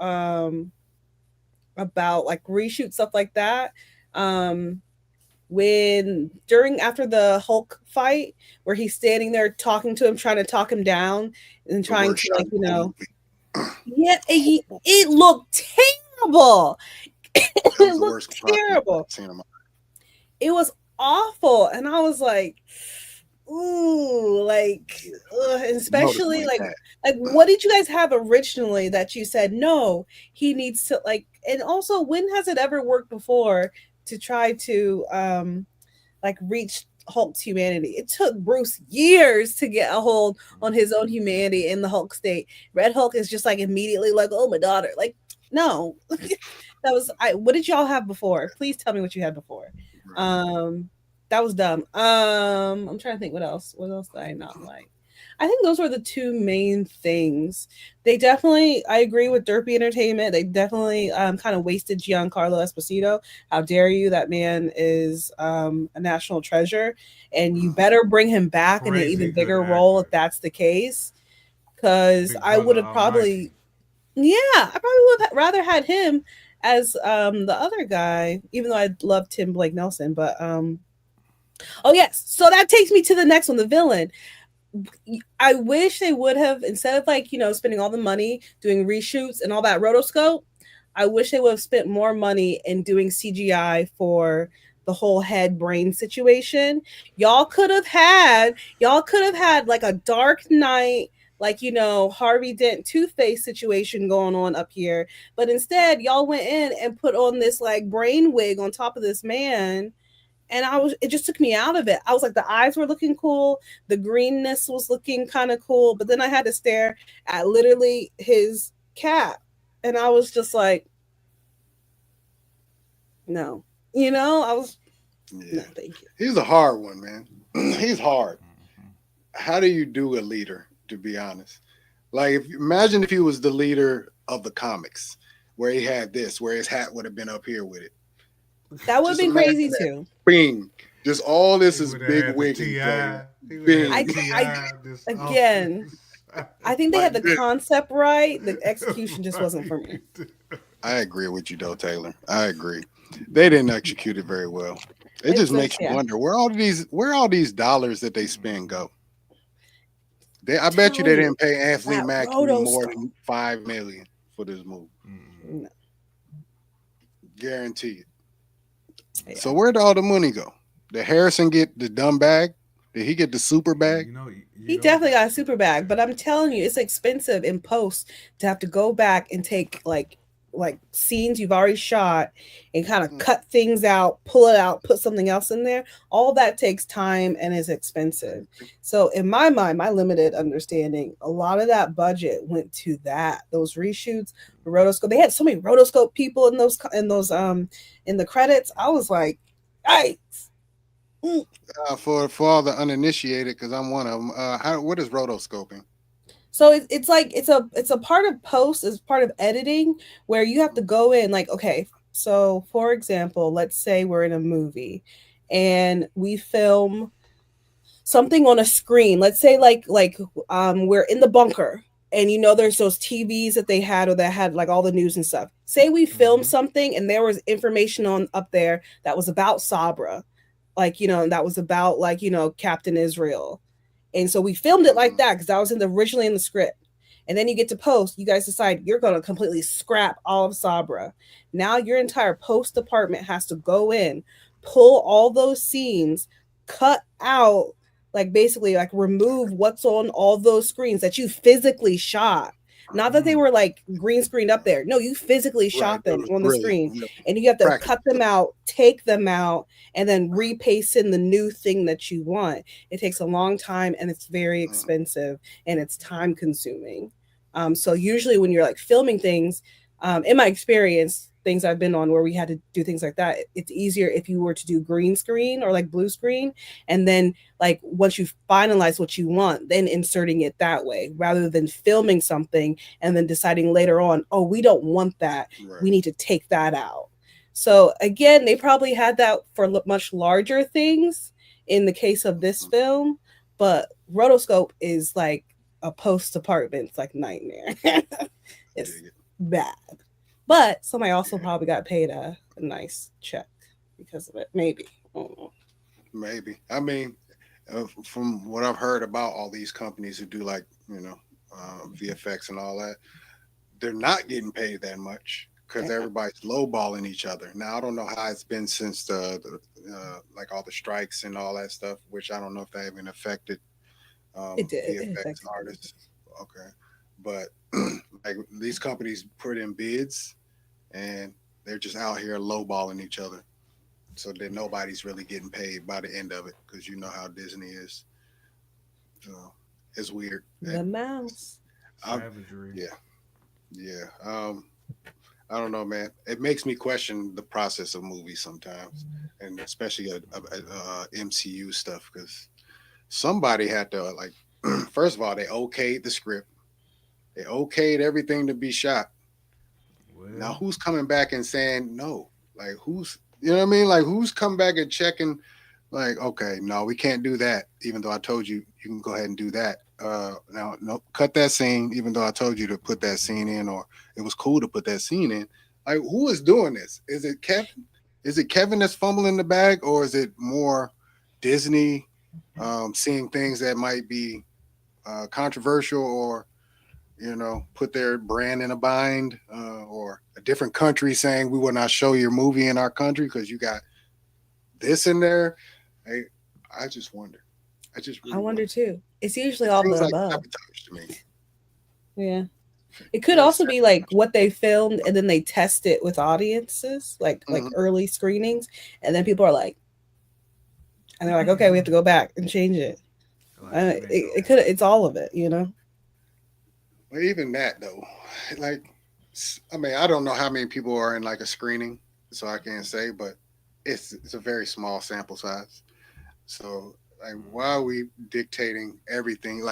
like reshoot stuff like that. After the Hulk fight, where he's standing there talking to him, trying to talk him down, and The trying worst to shot like in the whole movie. yeah, it looked terrible. That It was the looked worst crop terrible. I've seen in my- It was awful, and I was like, ooh, like, especially Noticeably like bad. what did you guys have originally that you said no, he needs to like, and also when has it ever worked before to try to like reach Hulk's humanity? It took Bruce years to get a hold on his own humanity in the Hulk state. Red Hulk is just like immediately like, oh, my daughter. Like, no. What did y'all have before? Please tell me what you had before. That was dumb. I'm trying to think what else did I not like? I think those were the two main things. They definitely, I agree with Derpy Entertainment. They definitely kind of wasted Giancarlo Esposito. How dare you? That man is a national treasure, and you better bring him back in an Crazy even good bigger role if actor. that's the case. Because Big I would have brother probably, almighty. I probably would have rather had him as the other guy, even though I loved Tim Blake Nelson. But oh yes, so that takes me to the next one, the villain. I wish they would have, instead of like spending all the money doing reshoots and all that rotoscope, I wish they would have spent more money in doing CGI for the whole head brain situation. Y'all could have had like a Dark Knight, like Harvey Dent Two-Face situation going on up here, but instead y'all went in and put on this like brain wig on top of this man. And it just took me out of it. I was like, the eyes were looking cool, the greenness was looking kind of cool, but then I had to stare at literally his cap, and I was just like, no, I was no, Yeah. thank you. He's a hard one, man. He's hard. How do you do a leader, to be honest? Like, imagine if he was the leader of the comics, where he had this, where his hat would have been up here with it. That would have Just been imagine crazy that. too. Bing. Just all this He is would have big had the wigging. Ti. He would have Bing. had the I Ti. This again, I think they Like had the this. concept right. The execution just wasn't for me. I agree with you though, Taylor. I agree. They didn't execute it very well. It It's just like, makes you yeah. wonder where all these dollars that they spend go. I bet you Telling they you, didn't pay Anthony that Mackie more rotoscope. than $5 million for this movie. No, Guaranteed. yeah. So where'd all the money go? Did Harrison get the dumb bag? Did he get the super bag? He definitely got a super bag, but I'm telling you, it's expensive in post to have to go back and take like scenes you've already shot and kind of cut things out, pull it out, put something else in there. All that takes time and is expensive. So in my mind, my limited understanding, a lot of that budget went to those reshoots, the rotoscope. They had so many rotoscope people in those in the credits. I was like, yikes. For all the uninitiated, because I'm one of them. What is rotoscoping? So it's like it's a part of post, it's part of editing where you have to go in like, okay, so for example, let's say we're in a movie and we film something on a screen. Let's say we're in the bunker and there's those TVs that they had or that had like all the news and stuff. Say we filmed something and there was information on up there that was about Sabra, that was about Captain Israel. And so we filmed it like that because that was originally in the script. And then you get to post, you guys decide you're going to completely scrap all of Sabra. Now your entire post department has to go in, pull all those scenes, cut out, basically remove what's on all those screens that you physically shot. Not that they were green screened up there. No, you physically shot them on the screen. Yeah. And you have to cut them out, take them out, and then repaste in the new thing that you want. It takes a long time and it's very expensive and it's time consuming. So usually when you're filming things, in my experience, things I've been on where we had to do things like that, it's easier if you were to do green screen or blue screen. And then once you finalize what you want, then inserting it that way rather than filming something and then deciding later on, oh, we don't want that. Right. We need to take that out. So again, they probably had that for much larger things in the case of this film, but rotoscope is a post department. It's nightmare. It's bad. But somebody also probably got paid a nice check because of it. Maybe. I don't know. Maybe. I mean, from what I've heard about all these companies who do VFX and all that, they're not getting paid that much because everybody's lowballing each other. Now, I don't know how it's been since the all the strikes and all that stuff, which I don't know if that even affected it did. VFX artists. Okay. But these companies put in bids and they're just out here lowballing each other. So that nobody's really getting paid by the end of it because you know how Disney is. So it's weird. The mouse. Savagery. Yeah. I don't know, man. It makes me question the process of movies sometimes, and especially MCU stuff because somebody had to first of all, they okayed the script. They okayed everything to be shot. Well, now who's coming back and saying no? Who's, you know what I mean? Who's come back and checking okay, no, we can't do that. Even though I told you, you can go ahead and do that. Now, no, cut that scene, even though I told you to put that scene in, or it was cool to put that scene in. Who is doing this? Is it Kevin? Is it Kevin that's fumbling the bag, or is it more Disney seeing things that might be controversial or put their brand in a bind, or a different country saying we will not show your movie in our country because you got this in there? I just wonder. I wonder too. It's usually all the above. Sabotage to me. Yeah. It could also be what they filmed and then they test it with audiences, like early screenings, and then people are and they're okay, we have to go back and change it. It could. It's all of it, Well, even that though, I mean, I don't know how many people are in a screening, so I can't say, but it's a very small sample size. So why are we dictating everything,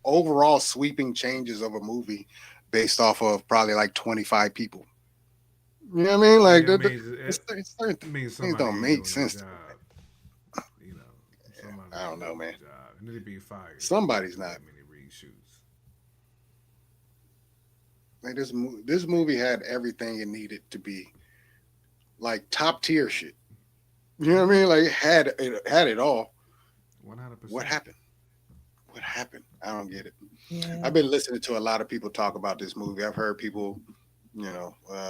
overall sweeping changes of a movie based off of probably 25 people? You know what I mean? Like Yeah, certain it means things somebody don't ain't make doing their sense to me. job. You know, somebody I don't ain't know, doing man. their job. And they'd be fired. Somebody's If not. that many reshoots. Like this movie had everything it needed to be, like top tier shit. You know what I mean? Like it had it all. 100%. What happened? What happened? I don't get it. Yeah. I've been listening to a lot of people talk about this movie. I've heard people,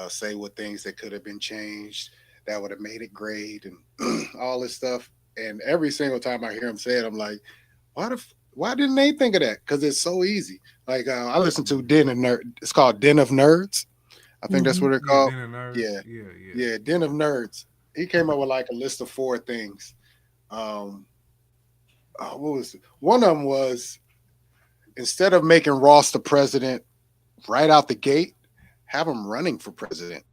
say what things that could have been changed that would have made it great and all this stuff. And every single time I hear them say it, I'm like, why didn't they think of that? Because it's so easy. Like I listened to Den of Nerd. It's called Den of Nerds. I think that's Mhm. what they're Yeah, called. then a nerd. Yeah, Yeah, yeah. yeah, Den of Nerds. He came up with like a list of four things. Um, what was one of them was instead of making Ross the president right out the gate, have him running for president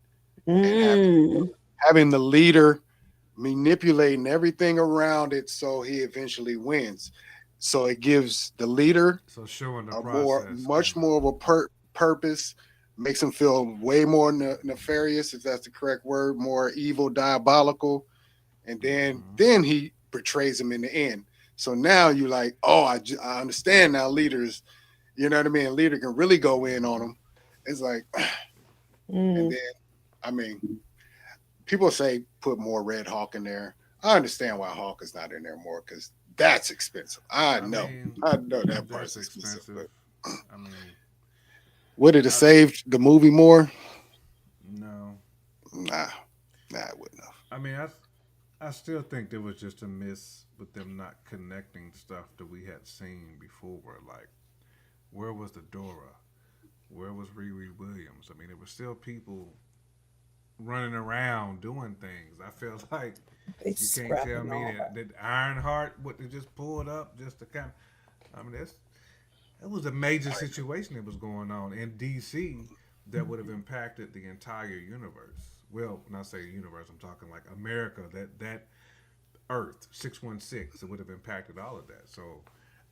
and Mm. having the leader manipulating everything around it so he eventually wins. So it gives the leader So showing the a process, much kind of. more of a purpose, makes him feel way more nefarious, if that's the correct word, more evil, diabolical, and then Hmm. then he betrays him in the end. So now you like, oh, I understand now. Leaders, you know what I mean. Leader can really go in on him. It's like, and Mm. then I mean, people say put more Red Hawk in there. I understand why Hawk is not in there more because that's expensive. I mean, I know that that's part's expensive, expensive. but I mean, would it have I, saved the movie more? no. Nah, it wouldn't have. I mean, I still think there was just a miss with them not connecting stuff that we had seen before. Like, where was the Dora? Where was Riri Williams? I mean, there were still people running around doing things. I feel like They you can't tell scrapping me all that, that. that Ironheart, what they just pulled up just to kind of, I mean, that was a major situation that was going on in DC that would have impacted the entire universe. Well, when I say universe, I'm talking like America, that Earth 616. It would have impacted all of that. So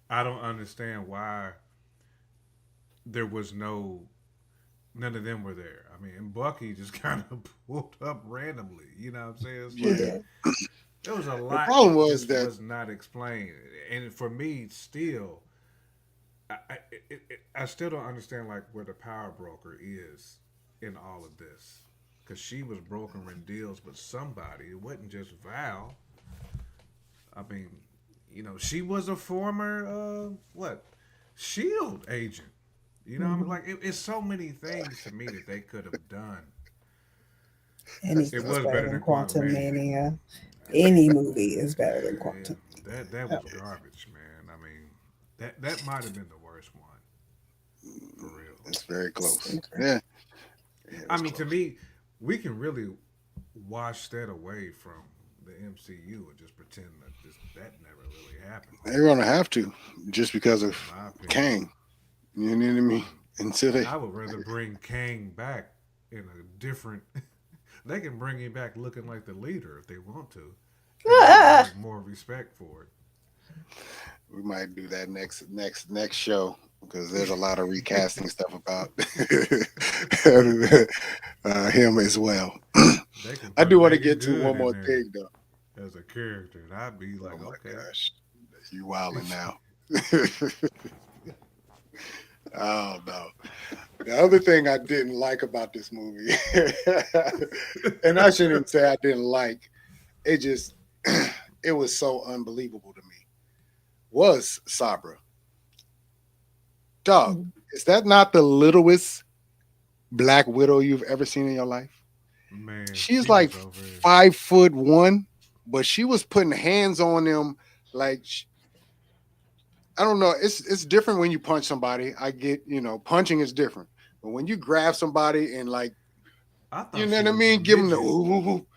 I don't understand why there was none of them were there. I mean, Bucky just kind of pulled up randomly. You know what I'm saying? It's He Yeah. like did. there was a The lot problem that was just that was not explained, and for me, still, I still don't understand like where the power broker is in all of this, because she was brokering deals with somebody. It wasn't just Val. I mean, she was a former what Shield agent. You know, what I mean, Mhm. like it's so many things to me that they could have done. It Anything is was better better than than Quantum Quantum Mania. Mania. Any movie is better than Yeah, Quantum. that was garbage, man. I mean, that might have been the worst one for real. it's very close. Stinker. Yeah, yeah, it I was mean, to close. me, we can really wash that away from the MCU and just pretend that that never really happened. They're gonna have to just because of In my opinion, Kang. You know what I mean? Until they, I would rather bring Kang back in a different. They can bring him back looking like the leader if they want to, and I would have more respect for we might do that next show because there's a lot of it. recasting stuff about him as well. They can I put do want to Megan get to Good one in more there thing though. as a character, and I'd be Oh like, my okay. gosh, you wilding now. Oh no. The other thing I didn't like about this movie, and I shouldn't even say I didn't like, it just it was so unbelievable to me, was Sabra. Dog, Mhm. is that not the littlest Black Widow you've ever seen in your life? Man, She's she like was over there. 5'1", but she was putting hands on them like I don't know. It's different when you punch somebody. I get, punching is different. But when you grab somebody and like, I you thought know she what I was a mean, give them the midget ooh, ooh, ooh,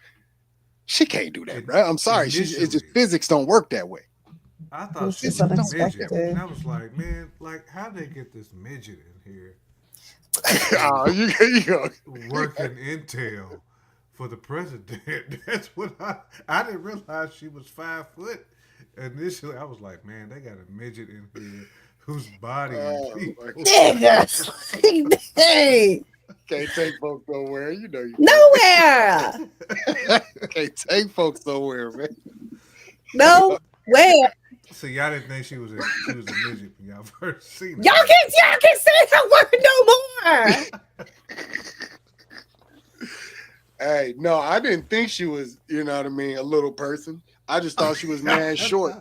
she can't do that, in, bro. I'm sorry. It's just initially. physics don't work that way. I thought This she is was Physics a don't work that midget, way. and unexpected. I was like, man, like how they get this midget in here Oh, to you go. work in intel for the president? That's what I didn't realize she was 5 foot. Initially, I was like, man, they got a midget in here whose body Oh my people. Nigga. Hey. Can't take folks somewhere. You know you Nowhere. can't take folks somewhere, man. Nowhere. So y'all didn't think she was a midget when y'all first seen her. Y'all can't say that word no more. Hey, no, I didn't think she was, you know what I mean, a little person. I just thought she was mad short,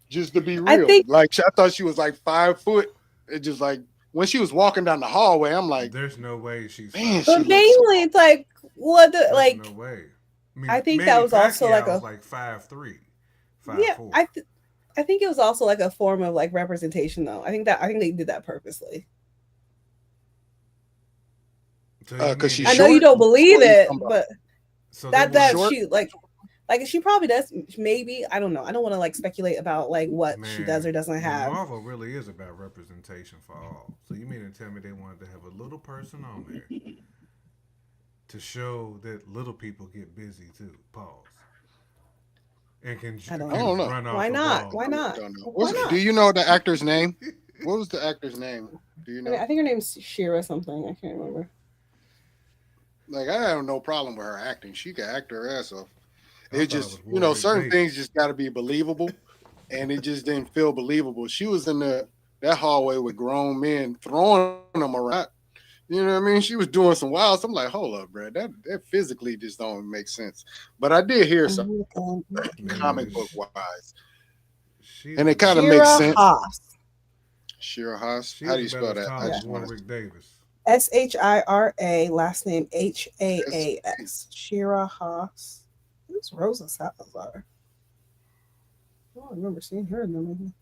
just to be I real. think- Like I thought she was like 5 foot. It just like when she was walking down the hallway, I'm like, There's no way she's. Man, five. she But looks mainly, it's like what the There's like. no way. I think that was also like a- 5'3", 5'4". Yeah, I think it was also like a form of like representation, though. I think they did that purposely. So you 'cause mean- she's I know you short? don't believe What are you it, talking about? but so that they were- short? she like she probably does. Maybe I don't know. I don't want to like speculate about like what she does or doesn't Man, have. Marvel really is about representation for all. So you mean to tell me they wanted to have a little person on there to show that little people get busy too? Pause. And can I don't know. run off Why the not? wall. Why not? Don't know. Why not? Do you know the actor's name? What was the actor's name? Do you know? I think her name's Shira something. I can't remember. Like I have no problem with her acting. She can act her ass off. I It thought just, was you know, Warwick certain Davis. things just got to be believable, and it just didn't feel believable. She was in that hallway with grown men throwing them around. You know what I mean? She was doing some wild. I'm like, hold up, bro. That physically just don't make sense. But I did hear some Man, comic sh- book wise, she's and it kind of Shira makes sense. Haas. Shira Haas. she's How do you about spell as that? tall I as just want to. Warwick Davis. Shira, last name Haas. Shira Haas. Who's Rosa Salazar? I don't remember seeing her in the movie.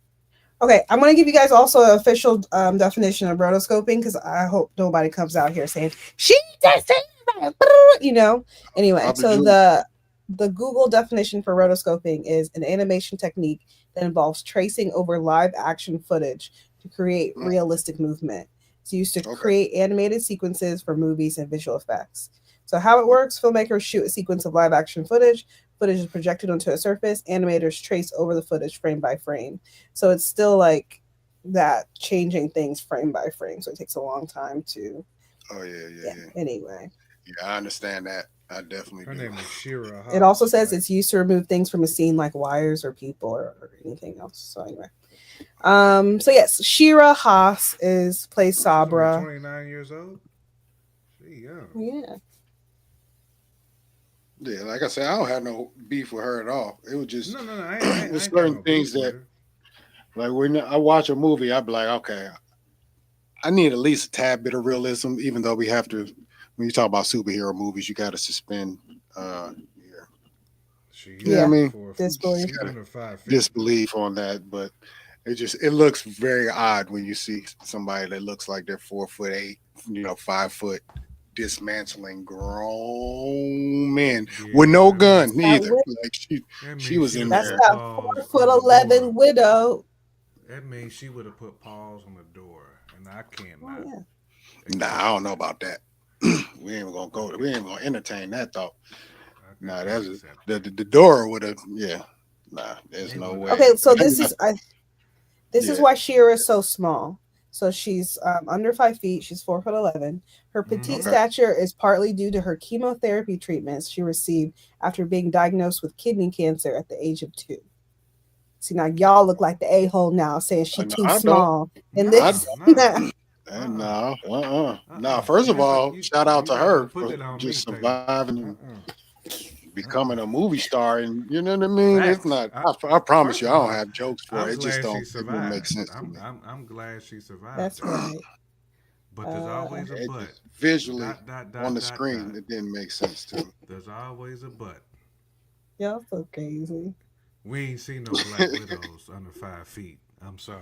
Okay, I'm going to give you guys also an official definition of rotoscoping because I hope nobody comes out here saying she just said that," you know. Anyway, Probably so do. the Google definition for rotoscoping is an animation technique that involves tracing over live action footage to create realistic movement. It's used to create animated sequences for movies and visual effects. So how it works, filmmakers shoot a sequence of live action footage. Footage is projected onto a surface. Animators trace over the footage frame by frame. So it's still like that, changing things frame by frame. So it takes a long time to. Oh yeah. Anyway, Yeah, I understand that. I definitely Her do. name is Shira Haas. it also says right? it's used to remove things from a scene like wires or people or anything else. So anyway, so yes, Shira Haas plays She's only Sabra. 29 years old. She young. Yeah. Yeah, like I said, I don't have no beef with her at all. It was just No. I ain't There's got certain no things beef with that- her. like when I watch a movie, I'd be like, okay, I need at least a tad bit of realism, even though we have to. When you talk about superhero movies, you got to suspend She Yeah, I mean, disbelief. She's under 5 feet. disbelief on that, but it looks very odd when you see somebody that looks like they're 4'8", 5 foot, dismantling grown men with no gun either. Like she was in That's there. that 4'11" widow. That means she would have put paws on the door, and I can't. Oh, yeah. Nah, I don't know about that. We ain't gonna go. We ain't gonna entertain that thought. Nah, that's the door would have. Yeah, nah, there's no way. Okay, so this is why Shira is so small. So she's under 5 feet. She's 4'11". Her petite stature is partly due to her chemotherapy treatments she received after being diagnosed with kidney cancer at the age of 2. See, now y'all look like the a-hole now, saying she's too small. And this, no. First of all, shout out to her for just surviving, becoming a movie star, and you know what I mean. Facts. It's not. I promise you, I don't have jokes for I'm it. It just glad don't. she It don't make survived. sense to me. I'm glad she survived. that's right. But there's always a It but. just visually Dot, on the screen, dot. it didn't make sense to me. There's always a but. Y'all so crazy. We ain't seen no black widows under 5 feet. I'm sorry.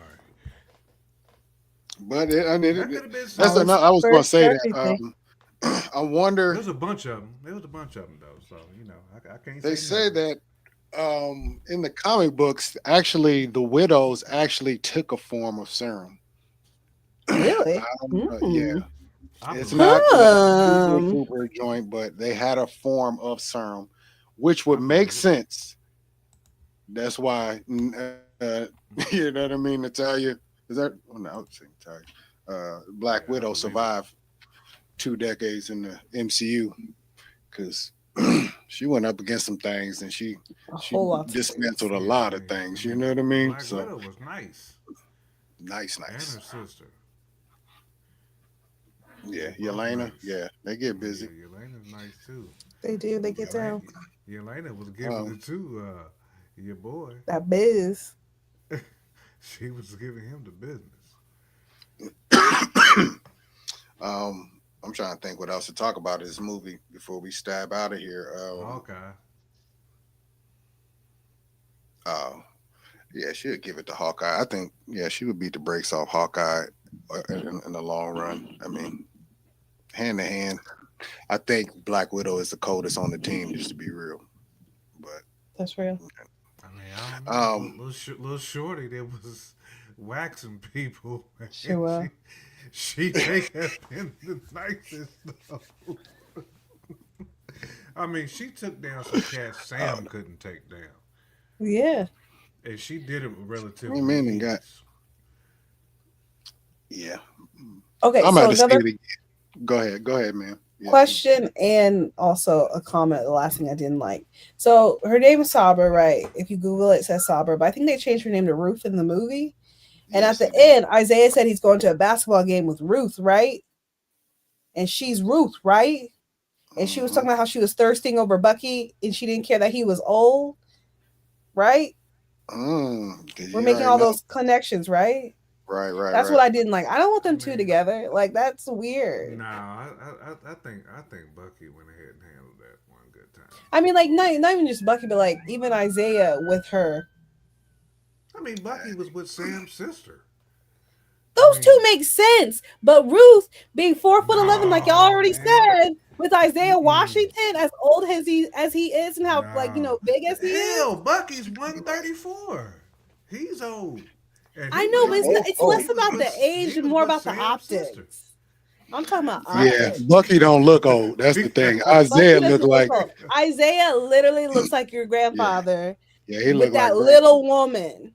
But That could have been that's something. another. I was going to say that. everything. I wonder. There was a bunch of them. There was a bunch of them though. So I can't. They say say that in the comic books, actually, the widows actually took a form of serum. Really? Yeah, I it's believe not a Um. super joint, but they had a form of serum, which would make sense. That's why, you know what I mean. Natalia, is that? Oh, no, I was saying Natalia. Black Widow survived 2 decades in the MCU because she went up against some things and she A she whole lot. dismantled a Yeah, lot of things. You know what I mean? Black So Widow was nice, nice, and nice. her sister. Yeah, They both Yelena. nice. Yeah, they get busy. Yeah, Yelena's nice too. They do. They get Yelena, down. Yelena was giving Um, it to your boy. That biz. She was giving him the business. I'm trying to think what else to talk about in this movie before we stab out of here. Hawkeye. Uh, yeah, she'll give it to Hawkeye. I think, yeah, she would beat the brakes off Hawkeye in the long run. I mean, hand to hand. I think Black Widow is the coldest on the team, just to be real. But That's real. I mean, I don't know. um, Little shorty that was waxing people. Man. She will. She take have been the nicest though. I mean, she took down some cats Sam couldn't take down, Yeah. and she did it relatively Amen. And easy. got yeah. Okay. I'm So about to see another it again. Go ahead, man. Yeah. question and also a comment. The last thing I didn't like. So her name is Saber, right? If you Google it, it says Saber, but I think they changed her name to Ruth in the movie. And Yes, at the they did. end, Isaiah said he's going to a basketball game with Ruth, right? And she's Ruth, right? And she was Mhm. talking about how she was thirsting over Bucky and she didn't care that he was old, right? Did We're you making already all know? those connections, right? Right. That's what I didn't like. I don't want them two Man. together. Like, that's weird. Nah, I think Bucky went ahead and handled that one good time. I mean, like, not even just Bucky, but like even Isaiah with her. I mean, Bucky was with Sam's sister. Those I two mean, make sense. But Ruth being 4'11", like y'all no, already man. said, with Isaiah Mm-mm. Washington, as old as he is and how like No. big as he is. Hell, Bucky's 134. He's old. And I he know, was but They're both it's old. less about the age and more about the Sam's sister. optics. I'm talking about Yeah, optics. Bucky don't look old. That's the thing. Bucky Isaiah doesn't look look like old. Isaiah literally looks like your yeah, grandfather yeah. He with look like that Grant. little woman.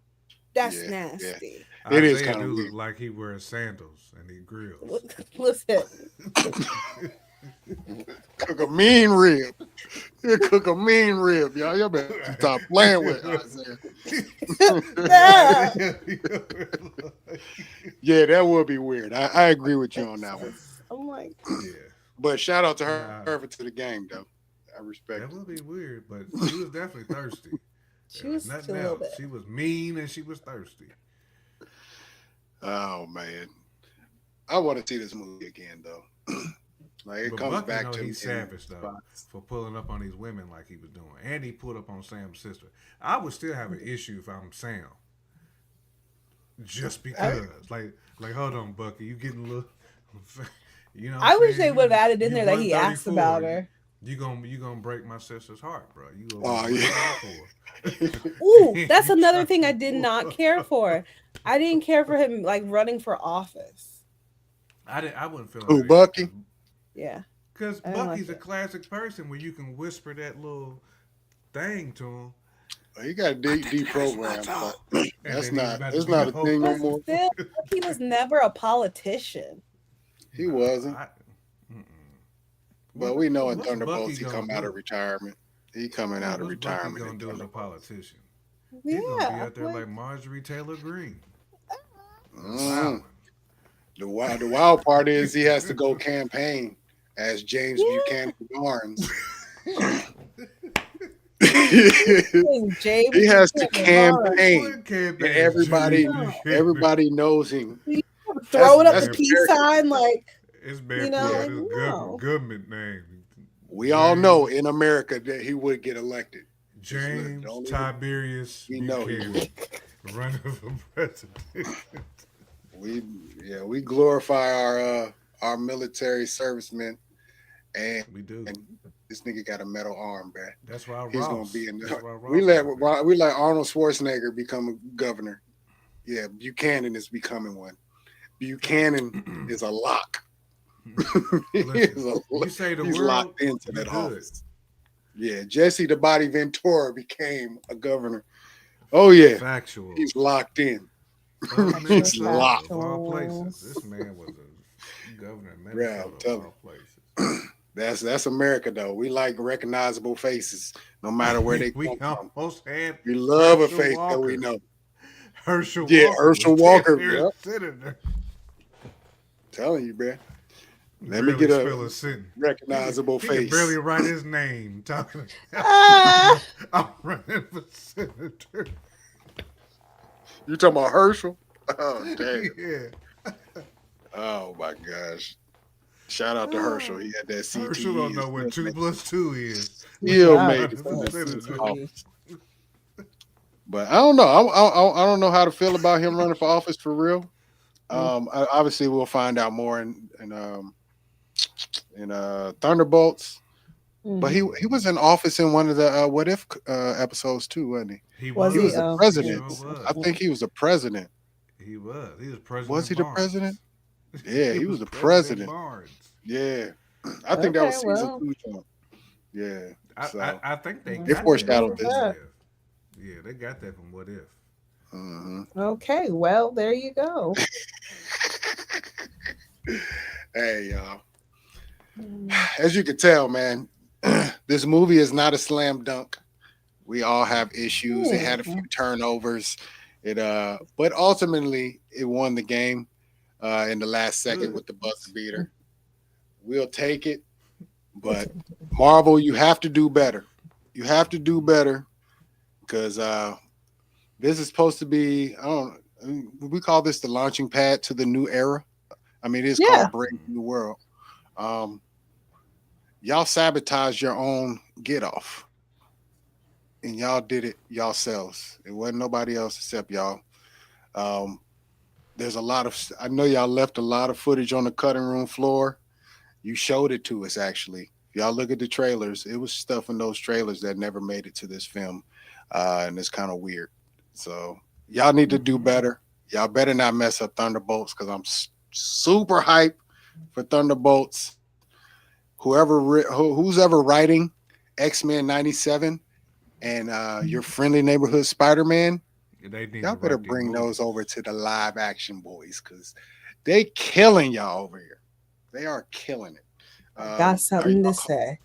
That's Yeah, yeah. nasty. It is Isaiah kind of do weird. look like he wears sandals and he grills. Listen, Cook a mean rib. He'll cook a mean rib, y'all. Y'all better stop playing with Isaiah. yeah. Yeah, that would be weird. I agree with you on that one. I'm like, Yeah, But shout out to her, Nah. her to the game, though. I respect that it. would be weird, but she was definitely thirsty. she There was was a nothing little else. bit. She was mean and she was thirsty. Oh man, I want to see this movie again, though. Like it But comes Bucky back know to he's me in savage though spots. for pulling up on these women like he was doing, and he pulled up on Sam's sister. I would still have an issue if I'm Sam, just because. Like, hold on, Bucky, you getting a little, you know. What I I'm wish saying? they would have added in You there that he asked 134. about her. You gonna break my sister's heart, bro. You gonna Oh, break yeah. her for. Ooh, that's another thing I did not care for. I didn't care for him like running for office. I wouldn't feel Who, like Bucky? Yeah. Because I don't like Bucky's a it. classic person where you can whisper that little thing to him. He got deprogrammed, but And that's then he's not. about It's to not be a the thing no But more. still, he was never a politician. He wasn't. Mm-mm. But we know in What's Thunderbolts Bucky he come gonna out of do? retirement. He coming out of What's Bucky retirement. gonna in do as a Thunderbolts. politician? He's gonna be Yeah. out there like Marjorie Taylor Greene. Mm. The wild part is he has to go campaign as James Yeah. Buchanan Barnes. James He has to Buchanan Barnes. campaign. And everybody knows him. Throwing up That's the peace sign, like It's bad you know, for like, his no. government name. We all know in America that he would get elected. James Don't even- Tiberius We know he Buchanan would. running for president. We glorify our military servicemen, and We do. this nigga got a metal arm, man. That's why Ross. He's gonna be in That's why there. Ross We let got that. we let Arnold Schwarzenegger become a governor. Yeah, Buchanan is becoming one. Buchanan is a lock. He is a You say the he's world, locked into we that good. office. Yeah, Jesse the Body Ventura became a governor. Oh yeah, Factual. he's locked in. First He's Minnesota, locked. of all places. This man was Governor of Bruh, I'm Minnesota, of telling all places. you. That's America though. We like recognizable faces, no matter where they We come from. almost had We love a Herschel face that we Walker. know. Herschel Yeah, Walker was Herschel damn Walker. near a Yep, senator. telling you, bruh. Let me Barely get a spell a sentence. recognizable He can barely face. write his name. Talking about, Ah, I'm running for senator. You talking about Herschel? Oh damn. Yeah. Oh my gosh. Shout out to Herschel. He had that Herschel CTE don't and know what still two made, plus two is. But still he's yeah, made it running to for the this senator. CTE. office. But I don't know. I don't know how to feel about him running for office for real. Obviously we'll find out more in Thunderbolts. But Mhm. he was in office in one of the What If episodes too, wasn't he? He Was He he? was the was. Oh, He president. sure I was. think he was the president. He was. He was Was President he the president? Barnes. Yeah, He he was was the President president. Barnes. Yeah. I think that okay. was season Well, 2 jump. Yeah. So I think they they let's got make a that note foreshadowed of from this. What that. If. Yeah, they got that from What If. hmm Okay. Well, there you go. Hey, y'all. Mm. As you can tell, man, this movie is not a slam dunk. We all have Mhm. issues. It had a few turnovers. But ultimately it won the game in the last second Good. with the buzzer beater. We'll take it. But Marvel, you have to do better. You have to do better because this is supposed to be, we call this the launching pad to the new era. I mean, it's Yeah. called Brave New World. Um, y'all sabotage your own get off, and y'all did it yourselves. It wasn't nobody else except y'all. Um, there's a lot of, I know y'all left a lot of footage on the cutting room floor. You showed it to us actually. If y'all look at the trailers, it was stuff in those trailers that never made it to this film, and it's kind of weird. So y'all need to do Mhm. better. Y'all better not mess up Thunderbolts because I'm super hyped for Thunderbolts. Who's ever writing X-Men 97 and your friendly neighborhood Spider-Man, They need y'all to better write these bring those movies. over to the live action boys because they killing y'all over here. They are killing it. I got Are something to y'all, say.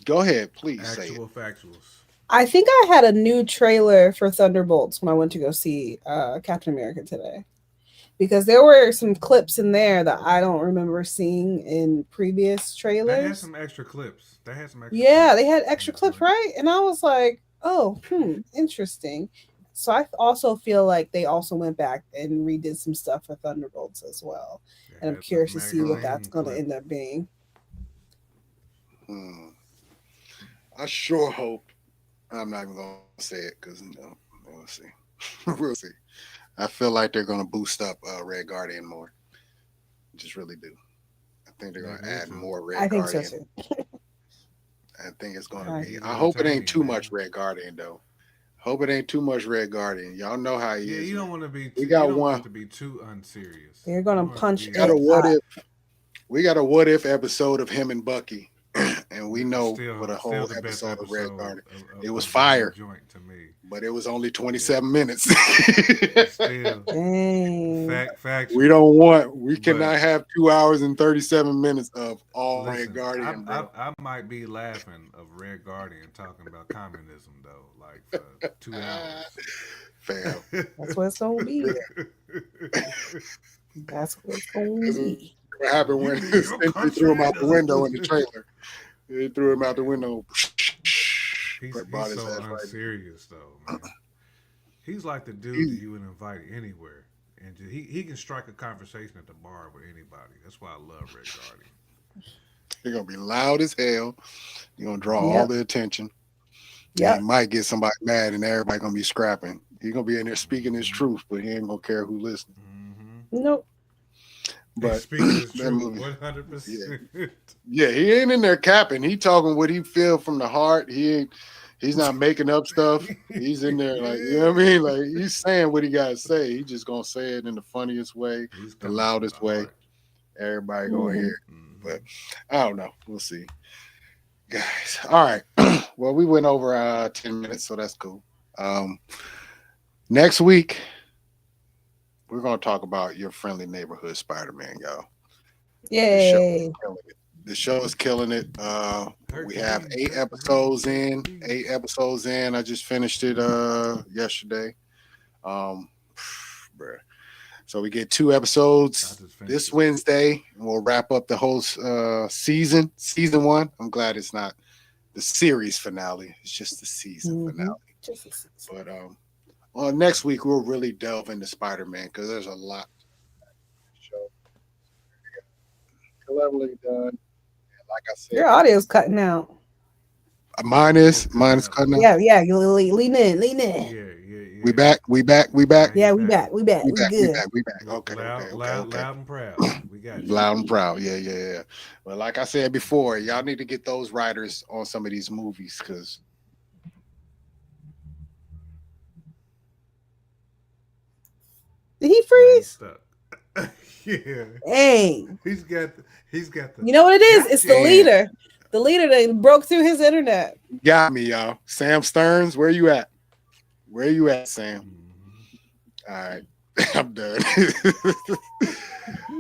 go ahead, please say it. Actual factuals. I think I had a new trailer for Thunderbolts when I went to go see Captain America today. Because there were some clips in there that I don't remember seeing in previous They had trailers. some extra clips. They had some extra Yeah, they clips had in extra the clips, joint. right? And I was like, oh, interesting. So I also feel like they also went back and redid some stuff for Thunderbolts as well. They And I'm had some curious to see what that's magazine going to end clips. up being. Hmm. I sure hope I'm not even gonna say it because we'll see. We'll see. I feel like they're gonna boost up Red Guardian more. Just really do. I think they're They gonna need add to. more Red I think so Guardian. too. I think it's gonna It'll I, be. keep it I hope it ain't entertaining, too man. much Red Guardian though. Hope it ain't too much Red Guardian. Y'all know how he Yeah, is, you man. don't want to be. We You got don't want one. it to be too unserious. they're You going to want it to punch be Got a it what up. if? We got a what if episode of him and Bucky, and we know what a still whole the best episode of Red episode Guardian. It was of the whole fire, joint to me. but it was only Yeah, 27 minutes. it's still Dang. We factual. don't want. We But cannot have 2 hours and 37 minutes of all Red listen, Guardian, bro. I might be laughing of Red Guardian talking about communism though, like for 2 hours. Fam, That's what it's going to be. That's what it's going that's to be. what happened You when mean your Sentry threw him country out the doesn't window in believe the it? trailer. He threw him out the Man, window. he's Brought his so ass right. unserious though, man. He's like the dude that He, you would invite anywhere, and he can strike a conversation at the bar with anybody. That's why I love Red Guardian. he gonna be loud as hell. He gonna draw Hmm. all Yep. the attention. And he Yep. might get somebody mad, and everybody gonna be scrapping. He gonna be in there speaking his Hmm. truth, but he ain't gonna care who listening. Hmm. Nope. He's But speaking his that truth, movie, yeah, 100%. yeah, he ain't in there capping. He talking what he feel from the heart. He's not making up stuff. He's in there like, you know what I mean? Like he's saying what he gotta say. He just gonna say it in the funniest way, He's the coming from the loudest way. heart. Everybody gonna hear Mhm. it. Hmm. But I don't know. We'll see. Guys. All right. Well, we went over 10 minutes, so that's cool. Um, next week, we're gonna talk about your friendly neighborhood Spider-Man, y'all. Yay. The show is killing it. We have Hercules, 8 episodes in. I just finished it yesterday. Um, bruh. So we get 2 I episodes just finished this it. Wednesday, and we'll wrap up the whole season. Season 1. I'm glad it's not the series finale. It's just the season Mhm. finale. Just a season. But next week we'll really delve into Spider-Man because there's a lot. Show cleverly done. And like I said, Your audio's cutting out. mine is cutting out. Yeah. You lean in. Yeah. We back. Yeah, we back. We good. We back. Okay. Loud and proud. We got you. Loud and proud. Yeah. But like I said before, y'all need to get those writers on some of these movies because Did he He's freeze? stuck. Yeah. Dang. He's got the You know what it is? It's the Damn. leader. The leader that broke through his internet. got me, y'all. Sam Stearns, where you at? Where you at, Sam? Mhm. All right. I'm done.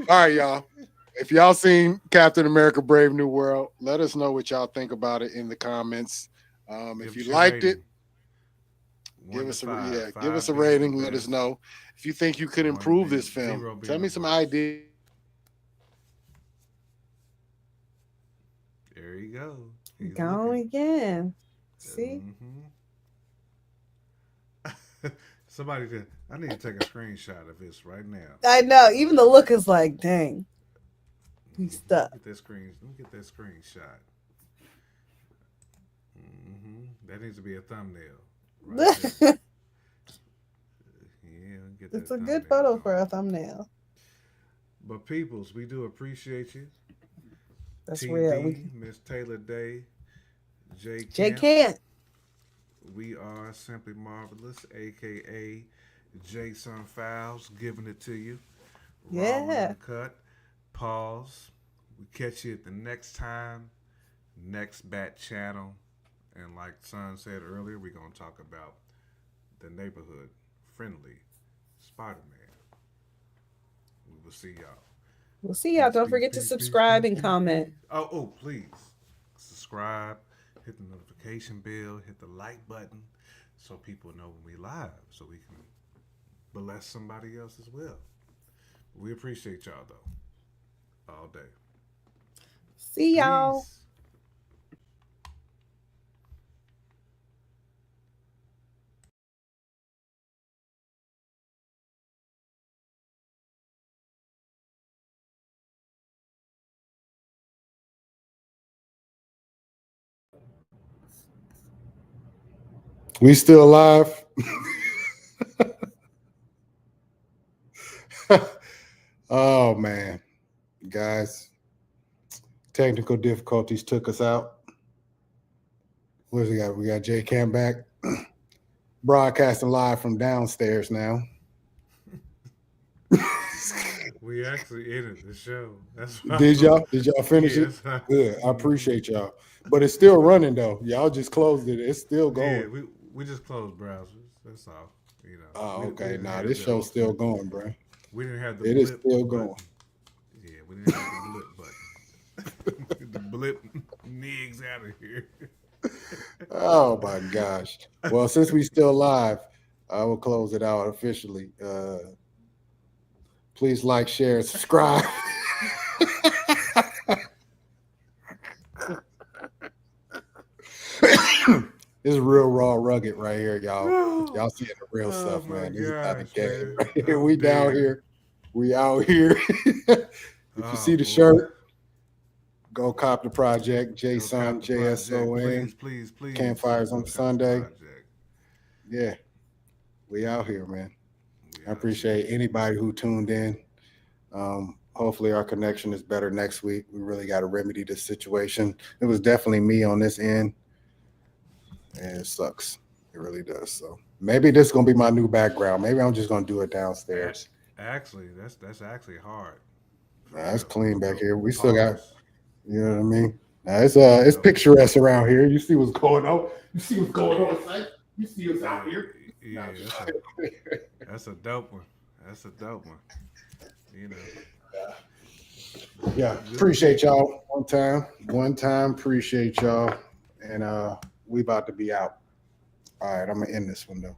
All right, y'all. If y'all seen Captain America Brave New World, let us know what y'all think about it in the comments. If Give you us your liked it, rating. 1 give to us 5. give us a 5 being rating. the Let us best. know. If you think you could 1 improve being- this film, 0 being tell me the some worst. ideas. There you go. He's Gone looking. again. See? Mhm. Somebody could. I need to take a screenshot of this right now. I know. Even the look is like, dang. He's stuck. Let me get that screenshot. That needs to be a thumbnail. Right there. Yeah, get that It's a thumbnail good photo for going. a thumbnail. But peoples, we do appreciate you. That's TD, real. Miss Taylor Day, J Jay Camp. can't. We are Simply Marvelous, aka Jason Fowles, giving it to you. Raw and Yeah. uncut. Pause. We catch you at the next time, next Bat channel. And like Son said earlier, we're going to talk about the neighborhood friendly Spider-Man. We will see y'all. We'll see y'all. Don't forget to subscribe and comment. Oh, please. Subscribe, hit the notification bell, hit the like button so people know when we live so we can bless somebody else as well. We appreciate y'all though. All day. See y'all. Peace. We still alive. Oh man, guys, technical difficulties took us out. Where's we got? We got J Cam back, broadcasting live from downstairs now. We actually ended the show. That's why Did y'all finish Yeah, it? that's why- Good. I appreciate y'all. But it's still running though. Y'all just closed it. It's still going. Yeah, we just closed browsers. That's all. You know. Oh, We okay. didn't Nah, have this the show's still ultimate- going, bro. We didn't have the It blip is still button. going. Yeah, we didn't have the blip button. The blip nigs out of here. Oh my gosh. Well, since we still live, I will close it out officially. Please like, share, and subscribe. This is real raw rugged right here, y'all. Y'all seeing the real Oh stuff, my man. This is not a gosh, game. man. Right here. I'm We down dead. here. We out here. If you Oh, see the boy. shirt, go cop the project. Go Jason, cop the project. JSON. Please. Campfires Go on cop the Sunday. project. Yeah, we out here, man. We I out appreciate here. anybody who tuned in. Hopefully our connection is better next week. We really got to remedy this situation. It was definitely me on this end, and it sucks. It really does. So maybe this is gonna be my new background. Maybe I'm just gonna do it downstairs. Actually, that's actually hard. Nah, it's clean back here. We still got, Pause. you know what I mean. Now it's picturesque around here. You see what's going on. You see what's going on. It's like, you see what's out here. Yeah, that's a dope one. That's a dope one. You know. Yeah, appreciate y'all. One time, appreciate y'all. And we about to be out. All right, I'm gonna end this one though.